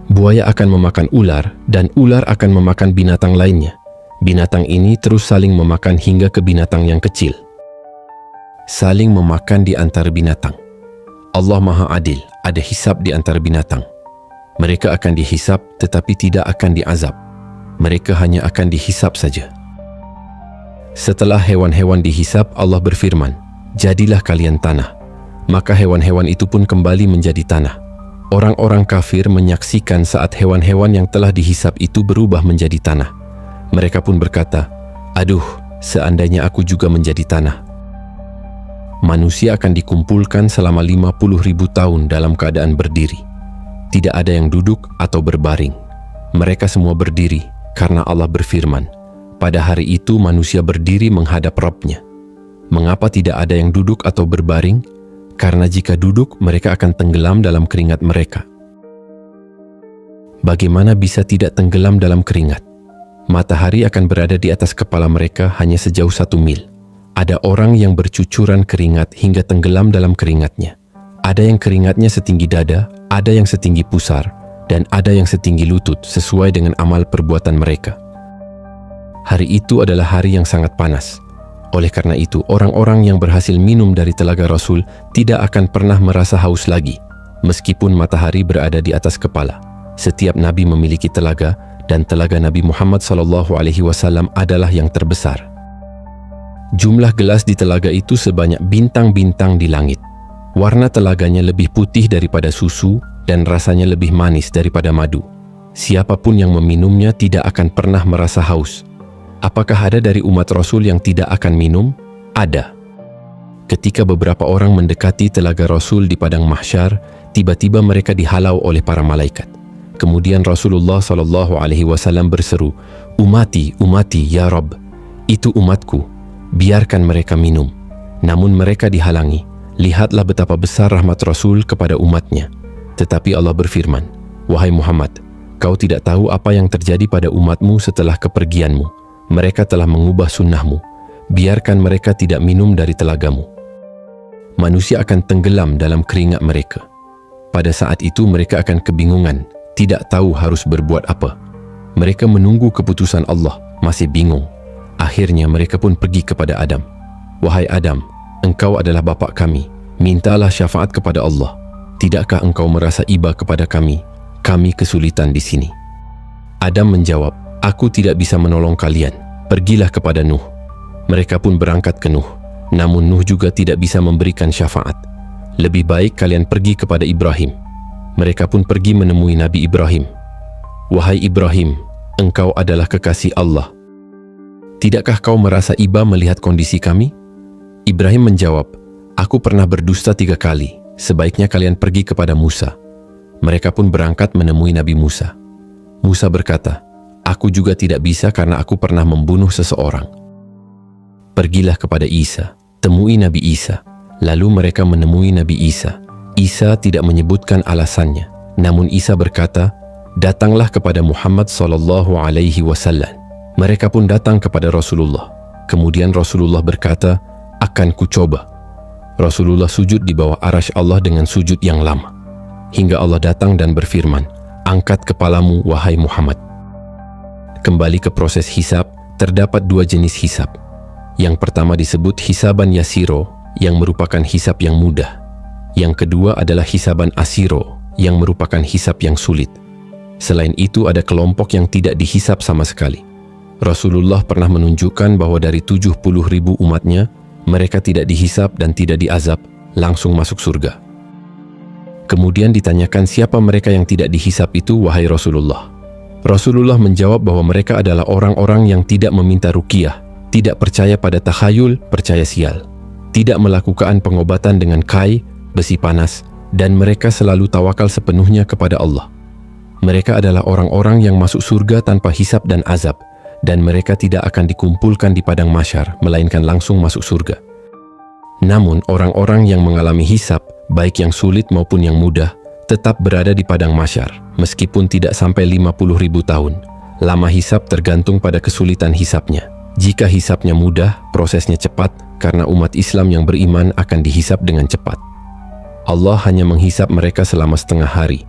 Speaker 2: Buaya akan memakan ular, dan ular akan memakan binatang lainnya. Binatang ini terus saling memakan hingga ke binatang yang kecil. Saling memakan di antara binatang. Allah Maha Adil, ada hisab di antara binatang. Mereka akan dihisab tetapi tidak akan diazab. Mereka hanya akan dihisab saja. Setelah hewan-hewan dihisab, Allah berfirman, "Jadilah kalian tanah." Maka hewan-hewan itu pun kembali menjadi tanah. Orang-orang kafir menyaksikan saat hewan-hewan yang telah dihisab itu berubah menjadi tanah. Mereka pun berkata, "Aduh, seandainya aku juga menjadi tanah." Manusia akan dikumpulkan selama 50.000 tahun dalam keadaan berdiri. Tidak ada yang duduk atau berbaring. Mereka semua berdiri karena Allah berfirman, Pada hari itu manusia berdiri menghadap Rabb-Nya. Mengapa tidak ada yang duduk atau berbaring? Karena jika duduk, mereka akan tenggelam dalam keringat mereka. Bagaimana bisa tidak tenggelam dalam keringat? Matahari akan berada di atas kepala mereka hanya sejauh 1 mil. Ada orang yang bercucuran keringat hingga tenggelam dalam keringatnya. Ada yang keringatnya setinggi dada, ada yang setinggi pusar, dan ada yang setinggi lutut sesuai dengan amal perbuatan mereka. Hari itu adalah hari yang sangat panas. Oleh karena itu, orang-orang yang berhasil minum dari telaga Rasul tidak akan pernah merasa haus lagi, meskipun matahari berada di atas kepala. Setiap Nabi memiliki telaga, dan telaga Nabi Muhammad SAW adalah yang terbesar. Jumlah gelas di telaga itu sebanyak bintang-bintang di langit. Warna telaganya lebih putih daripada susu, dan rasanya lebih manis daripada madu. Siapapun yang meminumnya tidak akan pernah merasa haus. Apakah ada dari umat Rasul yang tidak akan minum? Ada. Ketika beberapa orang mendekati telaga Rasul di padang mahsyar, tiba-tiba mereka dihalau oleh para malaikat. Kemudian Rasulullah SAW berseru, "Umati, umati, ya Rabb, itu umatku, biarkan mereka minum." Namun mereka dihalangi. Lihatlah betapa besar rahmat Rasul kepada umatnya. Tetapi Allah berfirman, "Wahai Muhammad, kau tidak tahu apa yang terjadi pada umatmu setelah kepergianmu. Mereka telah mengubah sunnahmu. Biarkan mereka tidak minum dari telagamu." Manusia akan tenggelam dalam keringat mereka. Pada saat itu mereka akan kebingungan, tidak tahu harus berbuat apa. Mereka menunggu keputusan Allah, masih bingung. Akhirnya mereka pun pergi kepada Adam. "Wahai Adam, engkau adalah bapa kami. Mintalah syafaat kepada Allah. Tidakkah engkau merasa iba kepada kami? Kami kesulitan di sini." Adam menjawab, "Aku tidak bisa menolong kalian. Pergilah kepada Nuh." Mereka pun berangkat ke Nuh. Namun Nuh juga tidak bisa memberikan syafaat. "Lebih baik kalian pergi kepada Ibrahim." Mereka pun pergi menemui Nabi Ibrahim. "Wahai Ibrahim, engkau adalah kekasih Allah. Tidakkah kau merasa iba melihat kondisi kami?" Ibrahim menjawab, "Aku pernah berdusta 3 kali. Sebaiknya kalian pergi kepada Musa." Mereka pun berangkat menemui Nabi Musa. Musa berkata, "Aku juga tidak bisa karena aku pernah membunuh seseorang." "Pergilah kepada Isa, temui Nabi Isa." Lalu mereka menemui Nabi Isa. Isa tidak menyebutkan alasannya, namun Isa berkata, "Datanglah kepada Muhammad SAW." Mereka pun datang kepada Rasulullah. Kemudian Rasulullah berkata, "Akan kucoba." Rasulullah sujud di bawah arasy Allah dengan sujud yang lama, hingga Allah datang dan berfirman, "Angkat kepalamu, wahai Muhammad." Kembali ke proses hisab, terdapat 2 jenis hisab. Yang pertama disebut hisaban yasiro, yang merupakan hisab yang mudah. Yang kedua adalah hisaban asiro, yang merupakan hisab yang sulit. Selain itu ada kelompok yang tidak dihisab sama sekali. Rasulullah pernah menunjukkan bahwa dari 70.000 umatnya, mereka tidak dihisab dan tidak diazab, langsung masuk surga. Kemudian ditanyakan siapa mereka yang tidak dihisab itu, wahai Rasulullah. Rasulullah menjawab bahwa mereka adalah orang-orang yang tidak meminta ruqyah, tidak percaya pada takhayul, percaya sial, tidak melakukan pengobatan dengan kai, besi panas, dan mereka selalu tawakal sepenuhnya kepada Allah. Mereka adalah orang-orang yang masuk surga tanpa hisab dan azab, dan mereka tidak akan dikumpulkan di padang mahsyar, melainkan langsung masuk surga. Namun orang-orang yang mengalami hisab, baik yang sulit maupun yang mudah, tetap berada di padang mahsyar, meskipun tidak sampai 50.000 tahun. Lama hisab tergantung pada kesulitan hisabnya. Jika hisabnya mudah, prosesnya cepat, karena umat Islam yang beriman akan dihisab dengan cepat. Allah hanya menghisab mereka selama setengah hari,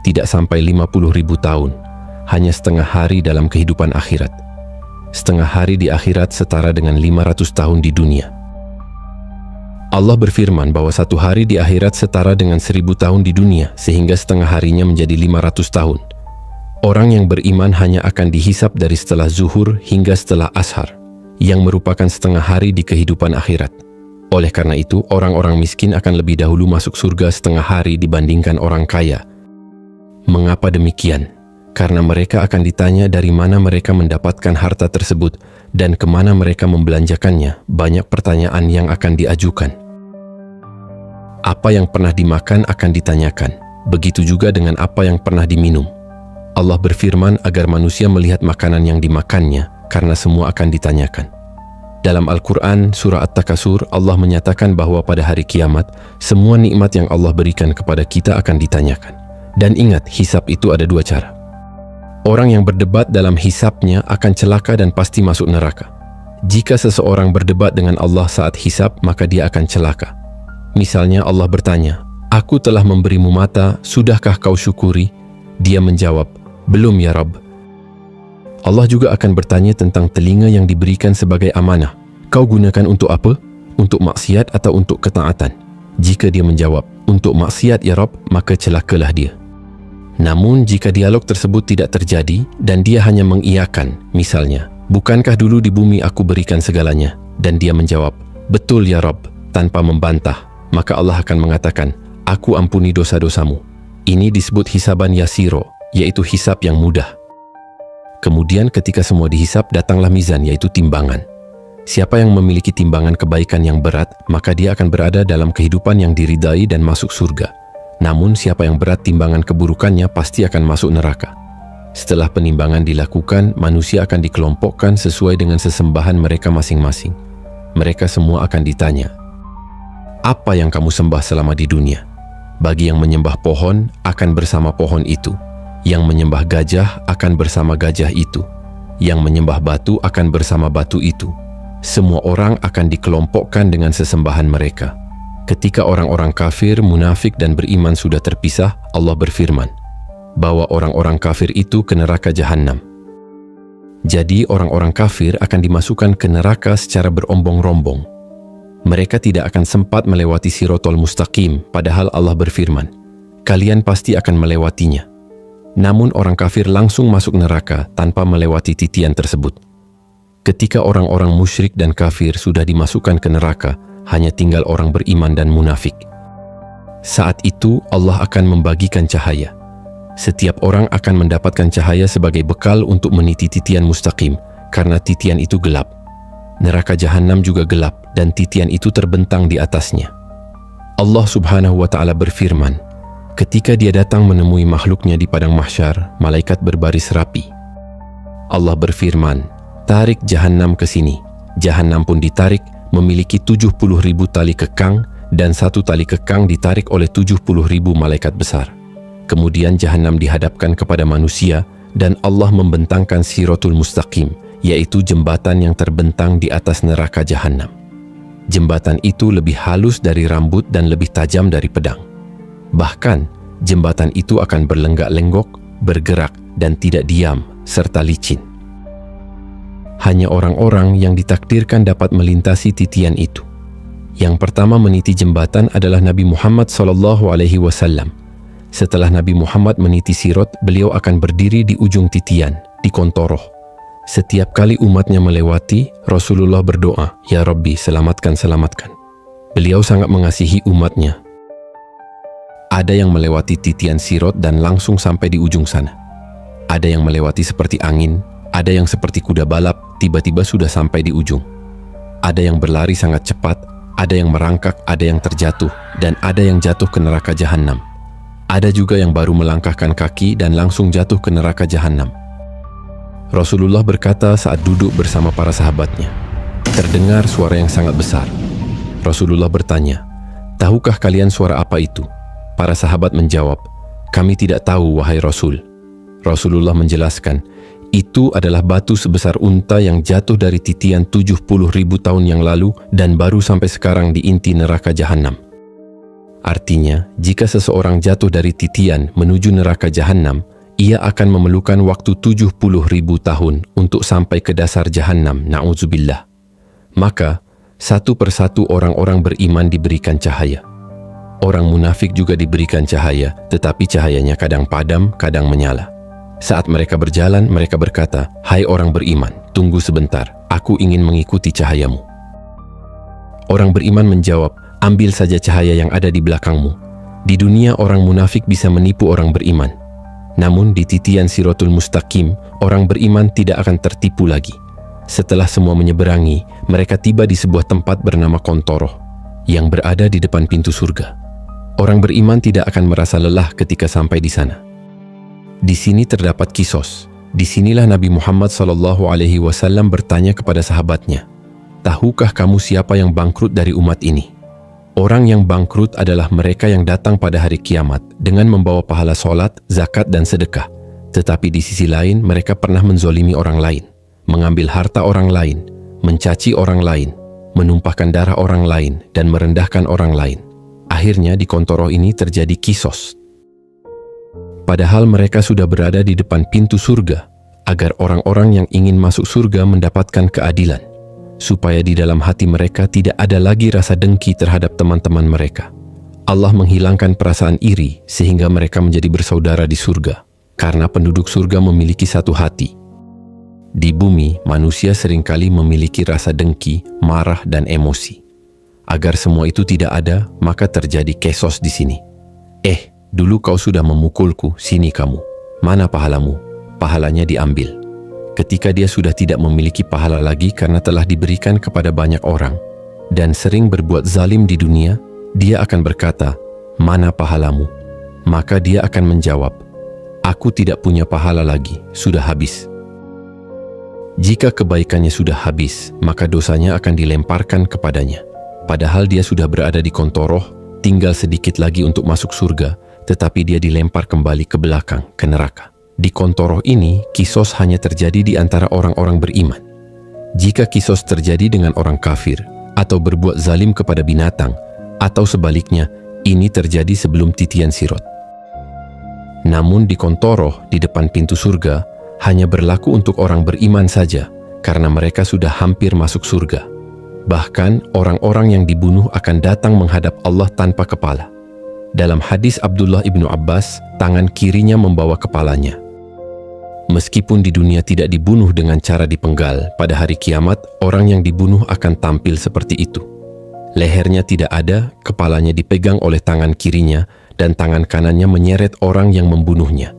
Speaker 2: tidak sampai 50.000 tahun, hanya setengah hari dalam kehidupan akhirat. Setengah hari di akhirat setara dengan 500 tahun di dunia. Allah berfirman bahwa 1 hari di akhirat setara dengan 1000 tahun di dunia, sehingga setengah harinya menjadi 500 tahun. Orang yang beriman hanya akan dihisab dari setelah zuhur hingga setelah ashar, yang merupakan setengah hari di kehidupan akhirat. Oleh karena itu, orang-orang miskin akan lebih dahulu masuk surga setengah hari dibandingkan orang kaya. Mengapa demikian? Karena mereka akan ditanya dari mana mereka mendapatkan harta tersebut dan kemana mereka membelanjakannya. Banyak pertanyaan yang akan diajukan. Apa yang pernah dimakan akan ditanyakan. Begitu juga dengan apa yang pernah diminum. Allah berfirman agar manusia melihat makanan yang dimakannya karena semua akan ditanyakan. Dalam Al-Quran, surah At-Takasur, Allah menyatakan bahwa pada hari kiamat, semua nikmat yang Allah berikan kepada kita akan ditanyakan. Dan ingat, hisab itu ada dua cara. Orang yang berdebat dalam hisabnya akan celaka dan pasti masuk neraka. Jika seseorang berdebat dengan Allah saat hisab, maka dia akan celaka. Misalnya Allah bertanya, "Aku telah memberimu mata, sudahkah kau syukuri?" Dia menjawab, "Belum ya Rabb." Allah juga akan bertanya tentang telinga yang diberikan sebagai amanah. "Kau gunakan untuk apa? Untuk maksiat atau untuk ketaatan?" Jika dia menjawab, "Untuk maksiat ya Rabb," maka celakalah dia. Namun jika dialog tersebut tidak terjadi dan dia hanya mengiyakan, misalnya, "Bukankah dulu di bumi aku berikan segalanya?" Dan dia menjawab, "Betul ya Rabb," tanpa membantah, maka Allah akan mengatakan, "Aku ampuni dosa-dosamu." Ini disebut hisaban yasiro, yaitu hisab yang mudah. Kemudian ketika semua dihisab, datanglah mizan, yaitu timbangan. Siapa yang memiliki timbangan kebaikan yang berat, maka dia akan berada dalam kehidupan yang diridai dan masuk surga. Namun siapa yang berat timbangan keburukannya, pasti akan masuk neraka. Setelah penimbangan dilakukan, manusia akan dikelompokkan sesuai dengan sesembahan mereka masing-masing. Mereka semua akan ditanya, "Apa yang kamu sembah selama di dunia?" Bagi yang menyembah pohon, akan bersama pohon itu. Yang menyembah gajah akan bersama gajah itu. Yang menyembah batu akan bersama batu itu. Semua orang akan dikelompokkan dengan sesembahan mereka. Ketika orang-orang kafir, munafik dan beriman sudah terpisah, Allah berfirman, "Bawa orang-orang kafir itu ke neraka Jahannam." Jadi orang-orang kafir akan dimasukkan ke neraka secara berombong-rombong. Mereka tidak akan sempat melewati Siratul Mustaqim, padahal Allah berfirman, "Kalian pasti akan melewatinya." Namun orang kafir langsung masuk neraka tanpa melewati titian tersebut. Ketika orang-orang musyrik dan kafir sudah dimasukkan ke neraka, hanya tinggal orang beriman dan munafik. Saat itu Allah akan membagikan cahaya. Setiap orang akan mendapatkan cahaya sebagai bekal untuk meniti titian mustaqim, karena titian itu gelap. Neraka Jahannam juga gelap dan titian itu terbentang di atasnya. Allah Subhanahu wa Ta'ala berfirman, ketika dia datang menemui makhluknya di padang mahsyar, malaikat berbaris rapi. Allah berfirman, "Tarik Jahannam ke sini." Jahannam pun ditarik, memiliki 70.000 tali kekang, dan satu tali kekang ditarik oleh 70.000 malaikat besar. Kemudian Jahannam dihadapkan kepada manusia, dan Allah membentangkan Siratul Mustaqim, yaitu jembatan yang terbentang di atas neraka Jahannam. Jembatan itu lebih halus dari rambut dan lebih tajam dari pedang. Bahkan, jembatan itu akan berlenggak-lenggok, bergerak, dan tidak diam, serta licin. Hanya orang-orang yang ditakdirkan dapat melintasi titian itu. Yang pertama meniti jembatan adalah Nabi Muhammad SAW. Setelah Nabi Muhammad meniti Sirat, beliau akan berdiri di ujung titian, di Kontoroh. Setiap kali umatnya melewati, Rasulullah berdoa, "Ya Rabbi, selamatkan, selamatkan." Beliau sangat mengasihi umatnya. Ada yang melewati titian Sirat dan langsung sampai di ujung sana. Ada yang melewati seperti angin, ada yang seperti kuda balap, tiba-tiba sudah sampai di ujung. Ada yang berlari sangat cepat, ada yang merangkak, ada yang terjatuh, dan ada yang jatuh ke neraka Jahannam. Ada juga yang baru melangkahkan kaki dan langsung jatuh ke neraka Jahannam. Rasulullah berkata saat duduk bersama para sahabatnya, terdengar suara yang sangat besar. Rasulullah bertanya, "Tahukah kalian suara apa itu?" Para sahabat menjawab, "Kami tidak tahu, wahai Rasul." Rasulullah menjelaskan, itu adalah batu sebesar unta yang jatuh dari titian 70.000 tahun yang lalu dan baru sampai sekarang di inti neraka Jahannam. Artinya, jika seseorang jatuh dari titian menuju neraka Jahannam, ia akan memerlukan waktu 70.000 tahun untuk sampai ke dasar Jahannam, na'udzubillah. Maka, satu persatu orang-orang beriman diberikan cahaya. Orang munafik juga diberikan cahaya, tetapi cahayanya kadang padam, kadang menyala. Saat mereka berjalan, mereka berkata, "Hai orang beriman, tunggu sebentar, aku ingin mengikuti cahayamu." Orang beriman menjawab, "Ambil saja cahaya yang ada di belakangmu." Di dunia orang munafik bisa menipu orang beriman. Namun di titian Siratul Mustaqim, orang beriman tidak akan tertipu lagi. Setelah semua menyeberangi, mereka tiba di sebuah tempat bernama Kontoroh, yang berada di depan pintu surga. Orang beriman tidak akan merasa lelah ketika sampai di sana. Di sini terdapat kisos, Disinilah Nabi Muhammad SAW bertanya kepada sahabatnya, "Tahukah kamu siapa yang bangkrut dari umat ini?" Orang yang bangkrut adalah mereka yang datang pada hari kiamat dengan membawa pahala solat, zakat, dan sedekah. Tetapi di sisi lain, mereka pernah menzolimi orang lain, mengambil harta orang lain, mencaci orang lain, menumpahkan darah orang lain, dan merendahkan orang lain. Akhirnya di Kontoroh ini terjadi kisos. Padahal mereka sudah berada di depan pintu surga, agar orang-orang yang ingin masuk surga mendapatkan keadilan, supaya di dalam hati mereka tidak ada lagi rasa dengki terhadap teman-teman mereka. Allah menghilangkan perasaan iri sehingga mereka menjadi bersaudara di surga, karena penduduk surga memiliki satu hati. Di bumi, manusia seringkali memiliki rasa dengki, marah, dan emosi. Agar semua itu tidak ada, maka terjadi kesos di sini. Dulu kau sudah memukulku, sini kamu. Mana pahalamu? Pahalanya diambil. Ketika dia sudah tidak memiliki pahala lagi karena telah diberikan kepada banyak orang dan sering berbuat zalim di dunia, dia akan berkata, "Mana pahalamu?" Maka dia akan menjawab, "Aku tidak punya pahala lagi, sudah habis." Jika kebaikannya sudah habis, maka dosanya akan dilemparkan kepadanya. Padahal dia sudah berada di Kontoroh, tinggal sedikit lagi untuk masuk surga, tetapi dia dilempar kembali ke belakang, ke neraka. Di Kontoroh ini, kisos hanya terjadi di antara orang-orang beriman. Jika kisos terjadi dengan orang kafir, atau berbuat zalim kepada binatang, atau sebaliknya, ini terjadi sebelum titian sirot. Namun di Kontoroh, di depan pintu surga, hanya berlaku untuk orang beriman saja, karena mereka sudah hampir masuk surga. Bahkan, orang-orang yang dibunuh akan datang menghadap Allah tanpa kepala. Dalam hadis Abdullah ibnu Abbas, tangan kirinya membawa kepalanya. Meskipun di dunia tidak dibunuh dengan cara dipenggal, pada hari kiamat orang yang dibunuh akan tampil seperti itu. Lehernya tidak ada, kepalanya dipegang oleh tangan kirinya, dan tangan kanannya menyeret orang yang membunuhnya.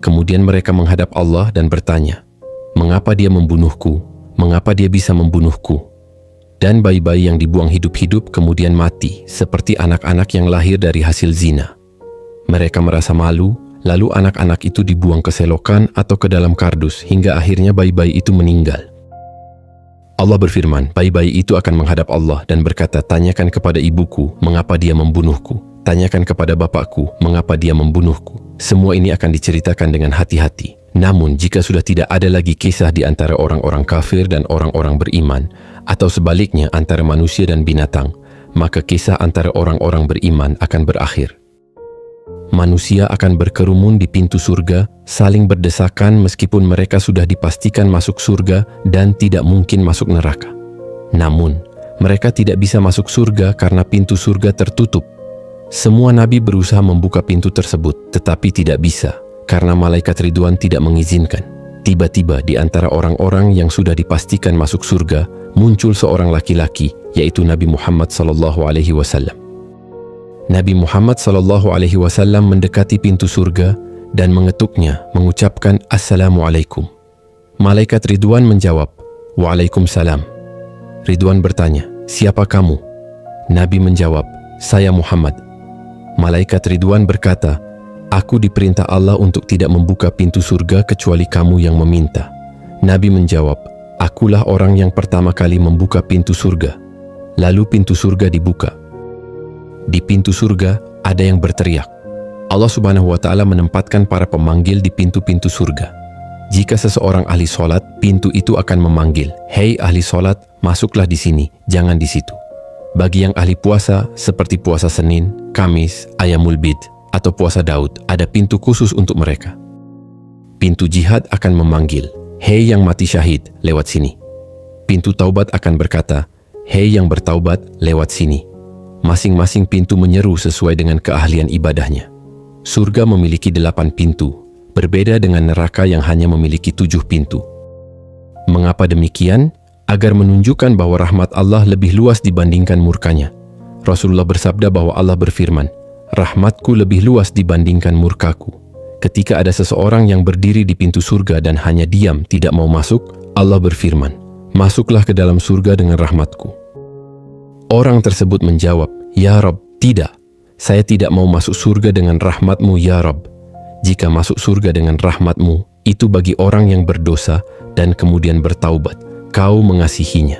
Speaker 2: Kemudian mereka menghadap Allah dan bertanya, "Mengapa dia membunuhku? Mengapa dia bisa membunuhku?" Dan bayi-bayi yang dibuang hidup-hidup kemudian mati, seperti anak-anak yang lahir dari hasil zina. Mereka merasa malu, lalu anak-anak itu dibuang ke selokan atau ke dalam kardus hingga akhirnya bayi-bayi itu meninggal. Allah berfirman, bayi-bayi itu akan menghadap Allah dan berkata, "Tanyakan kepada ibuku, mengapa dia membunuhku? Tanyakan kepada bapakku, mengapa dia membunuhku?" Semua ini akan diceritakan dengan hati-hati. Namun, jika sudah tidak ada lagi kisah di antara orang-orang kafir dan orang-orang beriman, atau sebaliknya antara manusia dan binatang, maka kisah antara orang-orang beriman akan berakhir. Manusia akan berkerumun di pintu surga, saling berdesakan meskipun mereka sudah dipastikan masuk surga dan tidak mungkin masuk neraka. Namun, mereka tidak bisa masuk surga karena pintu surga tertutup. Semua nabi berusaha membuka pintu tersebut, tetapi tidak bisa, karena malaikat Ridwan tidak mengizinkan. Tiba-tiba di antara orang-orang yang sudah dipastikan masuk surga, muncul seorang laki-laki, yaitu Nabi Muhammad SAW. Nabi Muhammad SAW mendekati pintu surga dan mengetuknya, mengucapkan Assalamualaikum. Malaikat Ridwan menjawab, Waalaikumsalam. Ridwan bertanya, "Siapa kamu?" Nabi menjawab, "Saya Muhammad." Malaikat Ridwan berkata, "Aku diperintah Allah untuk tidak membuka pintu surga kecuali kamu yang meminta." Nabi menjawab, "Akulah orang yang pertama kali membuka pintu surga." Lalu pintu surga dibuka. Di pintu surga ada yang berteriak. Allah Subhanahu wa Ta'ala menempatkan para pemanggil di pintu-pintu surga. Jika seseorang ahli solat, pintu itu akan memanggil, "Hei ahli solat, masuklah di sini, jangan di situ." Bagi yang ahli puasa, seperti puasa Senin, Kamis, Ayamul Bid, atau puasa Daud, ada pintu khusus untuk mereka. Pintu jihad akan memanggil, "Hei yang mati syahid, lewat sini." Pintu taubat akan berkata, "Hei yang bertaubat, lewat sini." Masing-masing pintu menyeru sesuai dengan keahlian ibadahnya. Surga memiliki 8 pintu, berbeda dengan neraka yang hanya memiliki 7 pintu. Mengapa demikian? Agar menunjukkan bahwa rahmat Allah lebih luas dibandingkan murkanya. Rasulullah bersabda bahwa Allah berfirman, "Rahmatku lebih luas dibandingkan murkaku." Ketika ada seseorang yang berdiri di pintu surga dan hanya diam, tidak mau masuk, Allah berfirman, "Masuklah ke dalam surga dengan rahmatku." Orang tersebut menjawab, "Ya Rabb, tidak. Saya tidak mau masuk surga dengan rahmatmu, ya Rabb. Jika masuk surga dengan rahmatmu, Itu bagi orang yang berdosa dan kemudian bertaubat. Kau mengasihinya.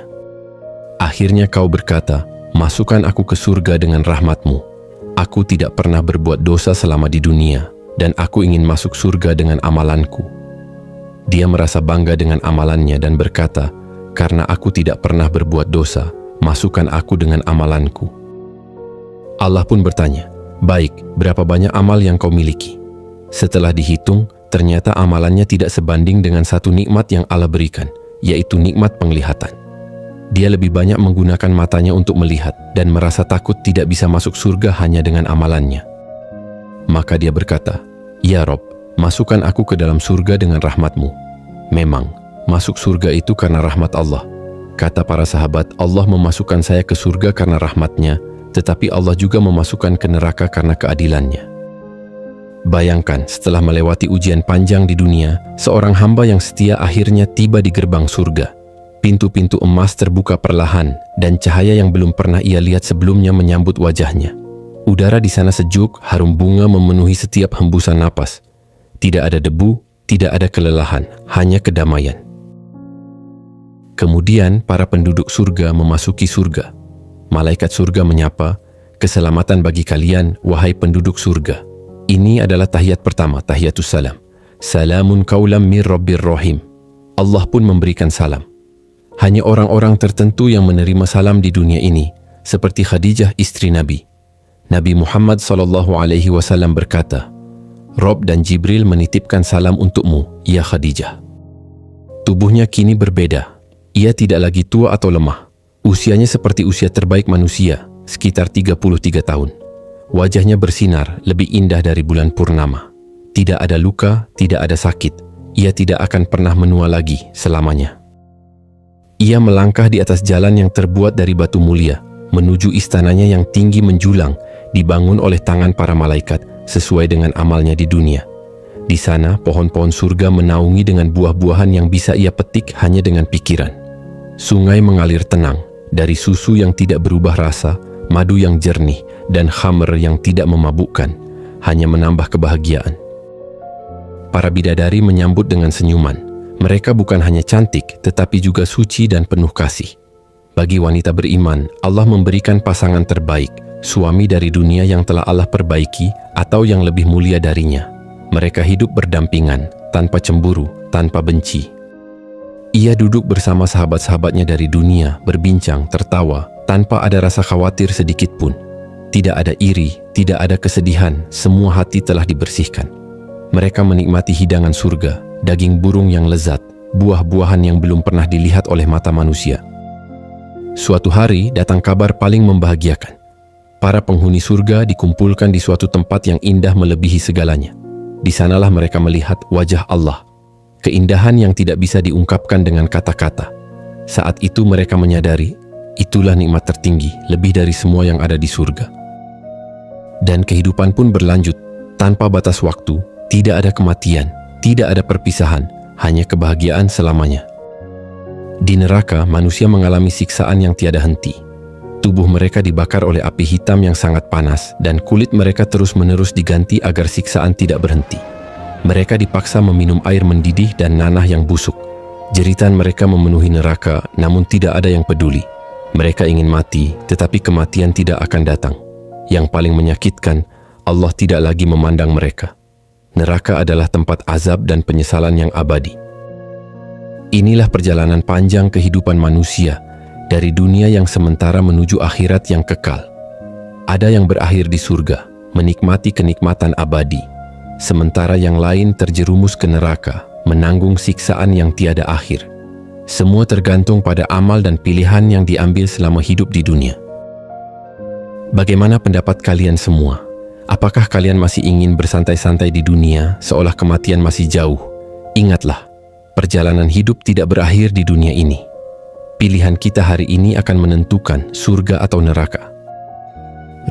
Speaker 2: Akhirnya kau berkata, masukkan aku ke surga dengan rahmat-Mu. Aku tidak pernah berbuat dosa selama di dunia, dan aku ingin masuk surga dengan amalanku. Dia merasa bangga dengan amalannya dan berkata, karena aku tidak pernah berbuat dosa, masukkan aku dengan amalanku. Allah pun bertanya, baik, berapa banyak amal yang kau miliki? Setelah dihitung, ternyata amalannya tidak sebanding dengan satu nikmat yang Allah berikan, yaitu nikmat penglihatan. Dia lebih banyak menggunakan matanya untuk melihat dan merasa takut tidak bisa masuk surga hanya dengan amalannya. Maka dia berkata, ya Rob, masukkan aku ke dalam surga dengan rahmat-Mu. Memang, masuk surga itu karena rahmat Allah. Kata para sahabat, Allah memasukkan saya ke surga karena rahmat-Nya, tetapi Allah juga memasukkan ke neraka karena keadilannya. Bayangkan, setelah melewati ujian panjang di dunia, seorang hamba yang setia akhirnya tiba di gerbang surga. Pintu-pintu emas terbuka perlahan, dan cahaya yang belum pernah ia lihat sebelumnya menyambut wajahnya. Udara di sana sejuk, harum bunga memenuhi setiap hembusan napas. Tidak ada debu, tidak ada kelelahan, hanya kedamaian. Kemudian para penduduk surga memasuki surga. Malaikat surga menyapa, keselamatan bagi kalian, wahai penduduk surga. Ini adalah tahiyat pertama, tahiyatus salam. Salamun qaulam mir rabbir rahim. Allah pun memberikan salam. Hanya orang-orang tertentu yang menerima salam di dunia ini, seperti Khadijah istri Nabi. Nabi Muhammad SAW berkata, Rob dan Jibril menitipkan salam untukmu, ya Khadijah. Tubuhnya kini berbeda. Ia tidak lagi tua atau lemah. Usianya seperti usia terbaik manusia, sekitar 33 tahun. Wajahnya bersinar, lebih indah dari bulan purnama. Tidak ada luka, tidak ada sakit. Ia tidak akan pernah menua lagi selamanya. Ia melangkah di atas jalan yang terbuat dari batu mulia, menuju istananya yang tinggi menjulang, dibangun oleh tangan para malaikat, sesuai dengan amalnya di dunia. Di sana, pohon-pohon surga menaungi dengan buah-buahan yang bisa ia petik hanya dengan pikiran. Sungai mengalir tenang, dari susu yang tidak berubah rasa, madu yang jernih, dan khamr yang tidak memabukkan, hanya menambah kebahagiaan. Para bidadari menyambut dengan senyuman. Mereka bukan hanya cantik, tetapi juga suci dan penuh kasih. Bagi wanita beriman, Allah memberikan pasangan terbaik, suami dari dunia yang telah Allah perbaiki atau yang lebih mulia darinya. Mereka hidup berdampingan, tanpa cemburu, tanpa benci. Ia duduk bersama sahabat-sahabatnya dari dunia, berbincang, tertawa, tanpa ada rasa khawatir sedikit pun. Tidak ada iri, tidak ada kesedihan, semua hati telah dibersihkan. Mereka menikmati hidangan surga, daging burung yang lezat, buah-buahan yang belum pernah dilihat oleh mata manusia. Suatu hari datang kabar paling membahagiakan. Para penghuni surga dikumpulkan di suatu tempat yang indah melebihi segalanya. Di sanalah mereka melihat wajah Allah. Keindahan yang tidak bisa diungkapkan dengan kata-kata. Saat itu mereka menyadari, itulah nikmat tertinggi, lebih dari semua yang ada di surga. Dan kehidupan pun berlanjut, tanpa batas waktu, tidak ada kematian, tidak ada perpisahan, hanya kebahagiaan selamanya. Di neraka, manusia mengalami siksaan yang tiada henti. Tubuh mereka dibakar oleh api hitam yang sangat panas, dan kulit mereka terus-menerus diganti agar siksaan tidak berhenti. Mereka dipaksa meminum air mendidih dan nanah yang busuk. Jeritan mereka memenuhi neraka, namun tidak ada yang peduli. Mereka ingin mati, tetapi kematian tidak akan datang. Yang paling menyakitkan, Allah tidak lagi memandang mereka. Neraka adalah tempat azab dan penyesalan yang abadi. Inilah perjalanan panjang kehidupan manusia, dari dunia yang sementara menuju akhirat yang kekal. Ada yang berakhir di surga, menikmati kenikmatan abadi. Sementara yang lain terjerumus ke neraka, menanggung siksaan yang tiada akhir. Semua tergantung pada amal dan pilihan yang diambil selama hidup di dunia. Bagaimana pendapat kalian semua? Apakah kalian masih ingin bersantai-santai di dunia seolah kematian masih jauh? Ingatlah, perjalanan hidup tidak berakhir di dunia ini. Pilihan kita hari ini akan menentukan surga atau neraka.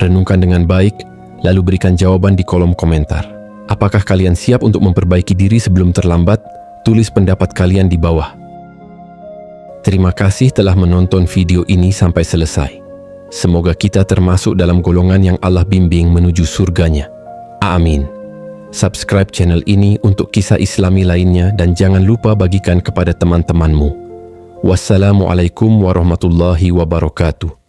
Speaker 2: Renungkan dengan baik, lalu berikan jawaban di kolom komentar. Apakah kalian siap untuk memperbaiki diri sebelum terlambat? Tulis pendapat kalian di bawah. Terima kasih telah menonton video ini sampai selesai. Semoga kita termasuk dalam golongan yang Allah bimbing menuju surganya. Amin. Subscribe channel ini untuk kisah Islami lainnya dan jangan lupa bagikan kepada teman-temanmu. Wassalamualaikum warahmatullahi wabarakatuh.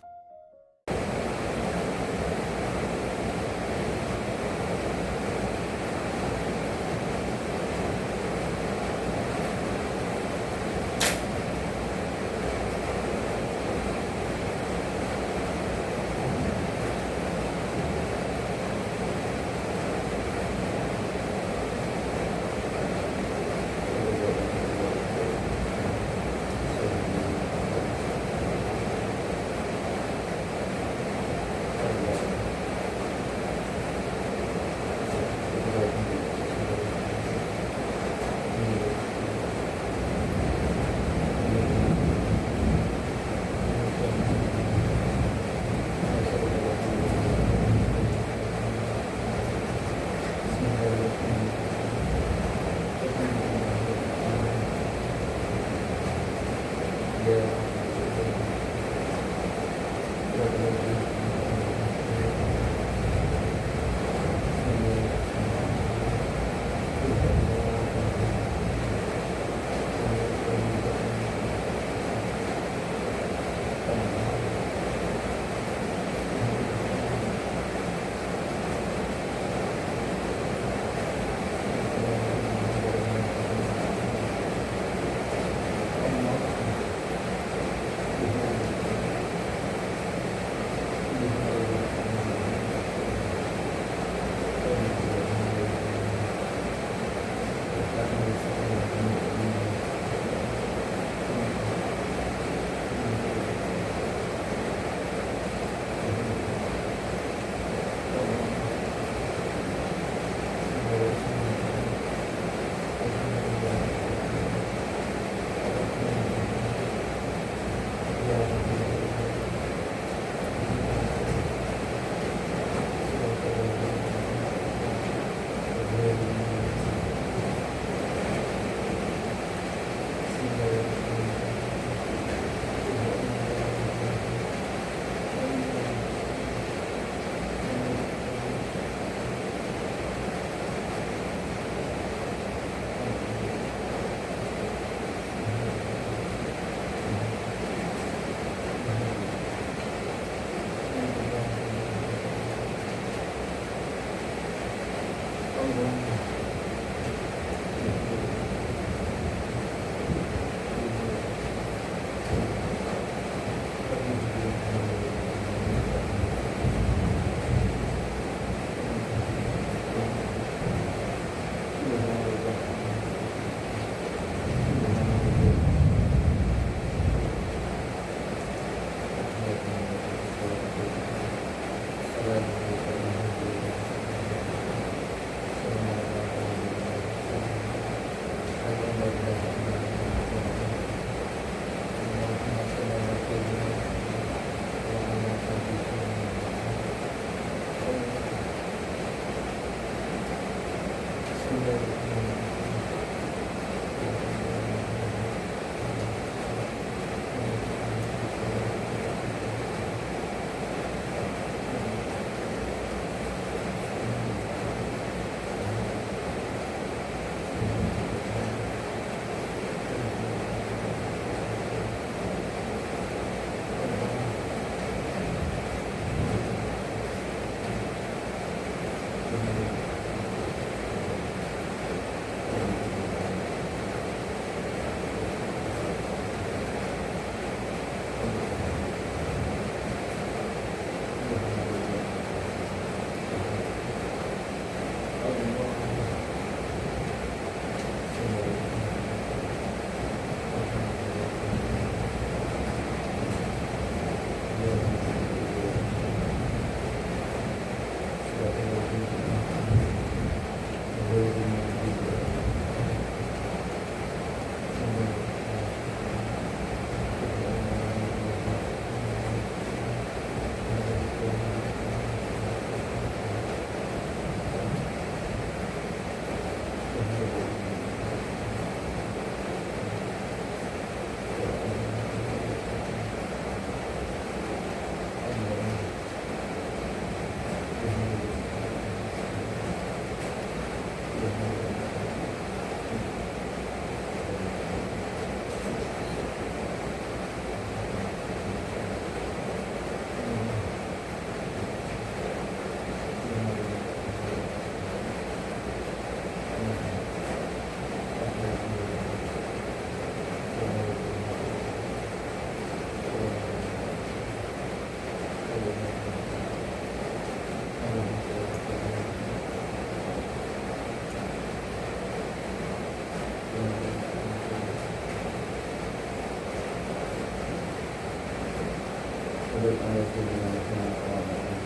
Speaker 3: وبارك على سيدنا محمد وعلى آله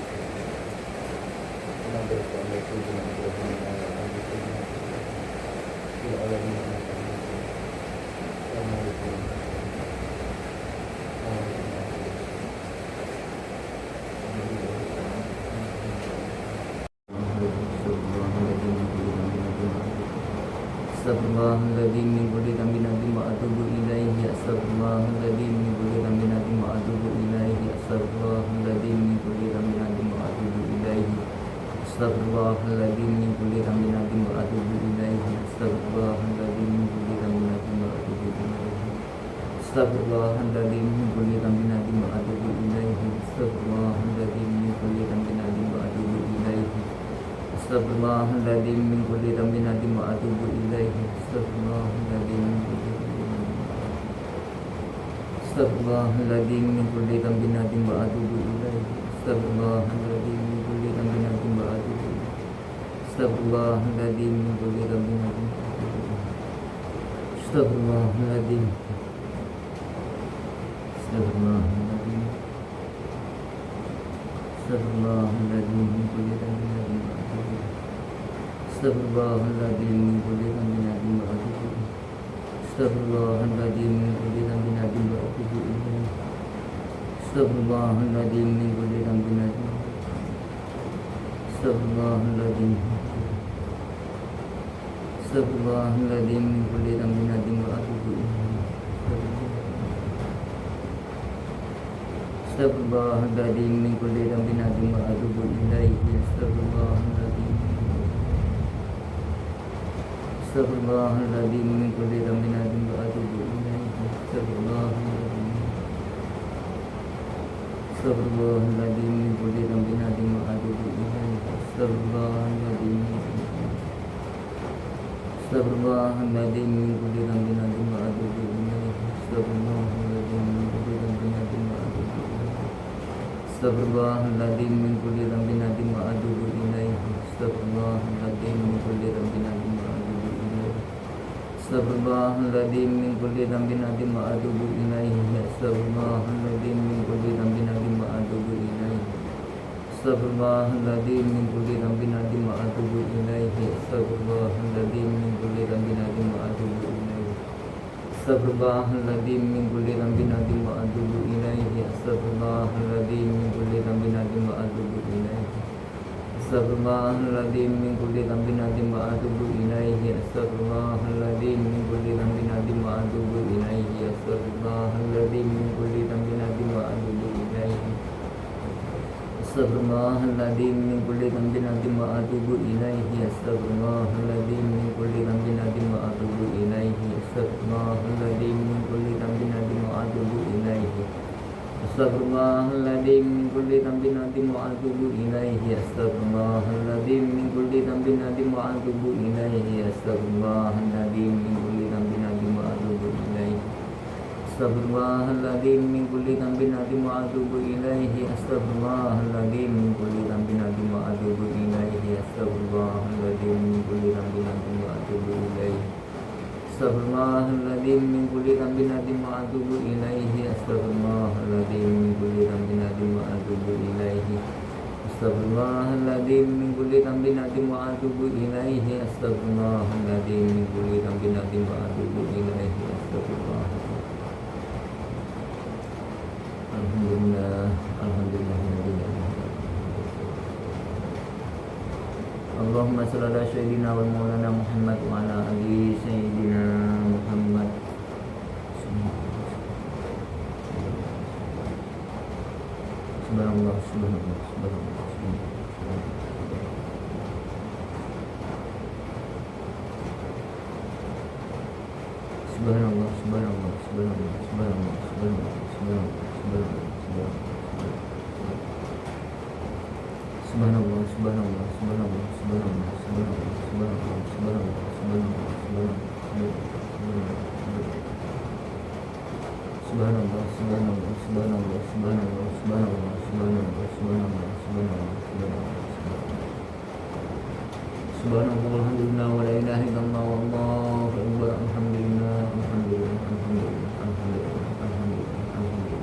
Speaker 3: كما باركت على سيدنا إبراهيم وعلى آل سيدنا في العالمين إنك حميد مجيد. السلام عليكم ورحمة Astaghfirullahaladzim min kulli dhanbin azim wa atubu ilaihi. Astaghfirullahaladzim min kulli dhanbin azim wa atubu ilaihi. Astaghfirullahaladzim min kulli dhanbin azim wa atubu ilaihi. Astaghfirullahaladzim min kulli dhanbin azim wa atubu ilaihi. Astaghfirullahaladzim min kulli dhanbin azim wa atubu ilaihi. Astaghfirullahaladzim min kulli dhanbin azim wa atubu ilaihi. Astaghfirullahaladzim min kulli dhanbin azim wa atubu ilaihi. Astaghfirullahaladzim min kulli dhanbin azim wa atubu ilaihi. Astaghfirullahaladzim min kulli dhanbin azim wa atubu ilaihi. Astaghfirullahaladzim min kulli dhanbin azim wa atubu ilaihi. Astaghfirullahaladzim min kulli dhanbin azim wa atubu ilaihi. Astaghfirullahaladzim. Astaghfirullahaladzim. Astaghfirullahaladzim min kulli dhanbin azim wa atubu ilaihi. Astaghfirullahaladzim min kulli dhanbin azim wa atubu ilaihi. Astaghfirullahaladzim min kulli dhanbin azim wa atubu ilaihi. Astaghfirullahaladzim min kulli dhanbin azim. Astaghfirullahaladzim. Astaghfirullahaladzim min kulli dhanbin azim wa atubu ilaihi. Astaghfirullahaladzim min kulli dhanbin azim wa atubu ilaihi. Astaghfirullahaladzim. Astaghfirullahaladzim min kulli dhanbin azim wa atubu ilaihi. Astaghfirullahaladzim. Astaghfirullahaladzim min kulli dhanbin azim wa atubu ilaihi. Astaghfirullahaladzim. Astaghfirullahaladzim min kulli dhanbin azim wa atubu ilaihi. Astaghfirullahaladzim min kulli dhanbin azim wa atubu ilaihi. Astaghfirullahaladzim min kulli dhanbin azim wa atubu ilaihi. Astaghfirullahaladzim min kulli dhanbin azim wa atubu ilaihi. Astaghfirullahaladzim min kulli dhanbin azim wa atubu ilaihi. Astaghfirullahaladzim min kulli dhanbin azim wa atubu ilaihi. Astaghfirullahaladzim min kulli dhanbin azim wa atubu ilaihi. Astaghfirullahaladzim min kulli dhanbin azim wa atubu ilaihi. Astaghfirullahaladzim min kulli dhanbin azim wa atubu ilaihi. Astaghfirullahaladzim min kulli dhanbin azim wa atubu ilaihi. Astaghfirullahaladzim min kulli dhanbin azim wa atubu ilaihi. Astaghfirullahaladzim min kulli dhanbin azim wa atubu ilaihi. Astaghfirullahaladzim min kulli dhanbin azim wa atubu ilaihi. Astaghfirullahaladzim min kulli dhanbin azim wa atubu ilaihi. Astaghfirullahaladzim min kulli dhanbin azim wa atubu ilaihi. Astaghfirullahaladzim min kulli dhanbin azim wa atubu ilaihi. Astaghfirullahaladzim min kulli dhanbin azim wa atubu ilaihi. Astaghfirullahaladzim min kulli dhanbin azim wa atubu ilaihi. Astaghfirullahaladzim min kulli dhanbin azim wa atubu ilaihi. Astaghfirullahaladzim min kulli dhanbin azim wa atubu ilaihi. Astaghfirullahaladzim min kulli dhanbin azim wa atubu ilaihi. Astaghfirullahaladzim min kulli dhanbin azim wa atubu ilaihi. Astaghfirullahaladzim min kulli dhanbin azim wa atubu ilaihi. Astaghfirullahaladzim min kulli dhanbin azim wa atubu ilaihi. Astaghfirullahaladzim min kulli dhanbin azim wa atubu ilaihi. Astaghfirullahaladzim min kulli dhanbin azim wa atubu ilaihi. Astaghfirullahaladzim. Alhamdulillah, alhamdulillah. Allahumma shalli ala sayyidina wa maulana Muhammad wa ala ali sayyidina Muhammad. Subhanallah, subhanallah, subhanallah, subhanallah, subhanallah, subhanallah, subhanallah, subhanallah, subhanallah. Subhanallah, subhanallah, subhanallah, subhanallah, subhanallah, subhanallah, subhanallah, subhanallah, subhanallah, subhanallah, subhanallah, subhanallah, subhanallah, subhanallah, subhanallah, subhanallah, subhanallah, alhamdulillah, wa la ilaha illallah, wallahu akbar, alhamdulillah, alhamdulillah, alhamdulillah, alhamdulillah, alhamdulillah, alhamdulillah.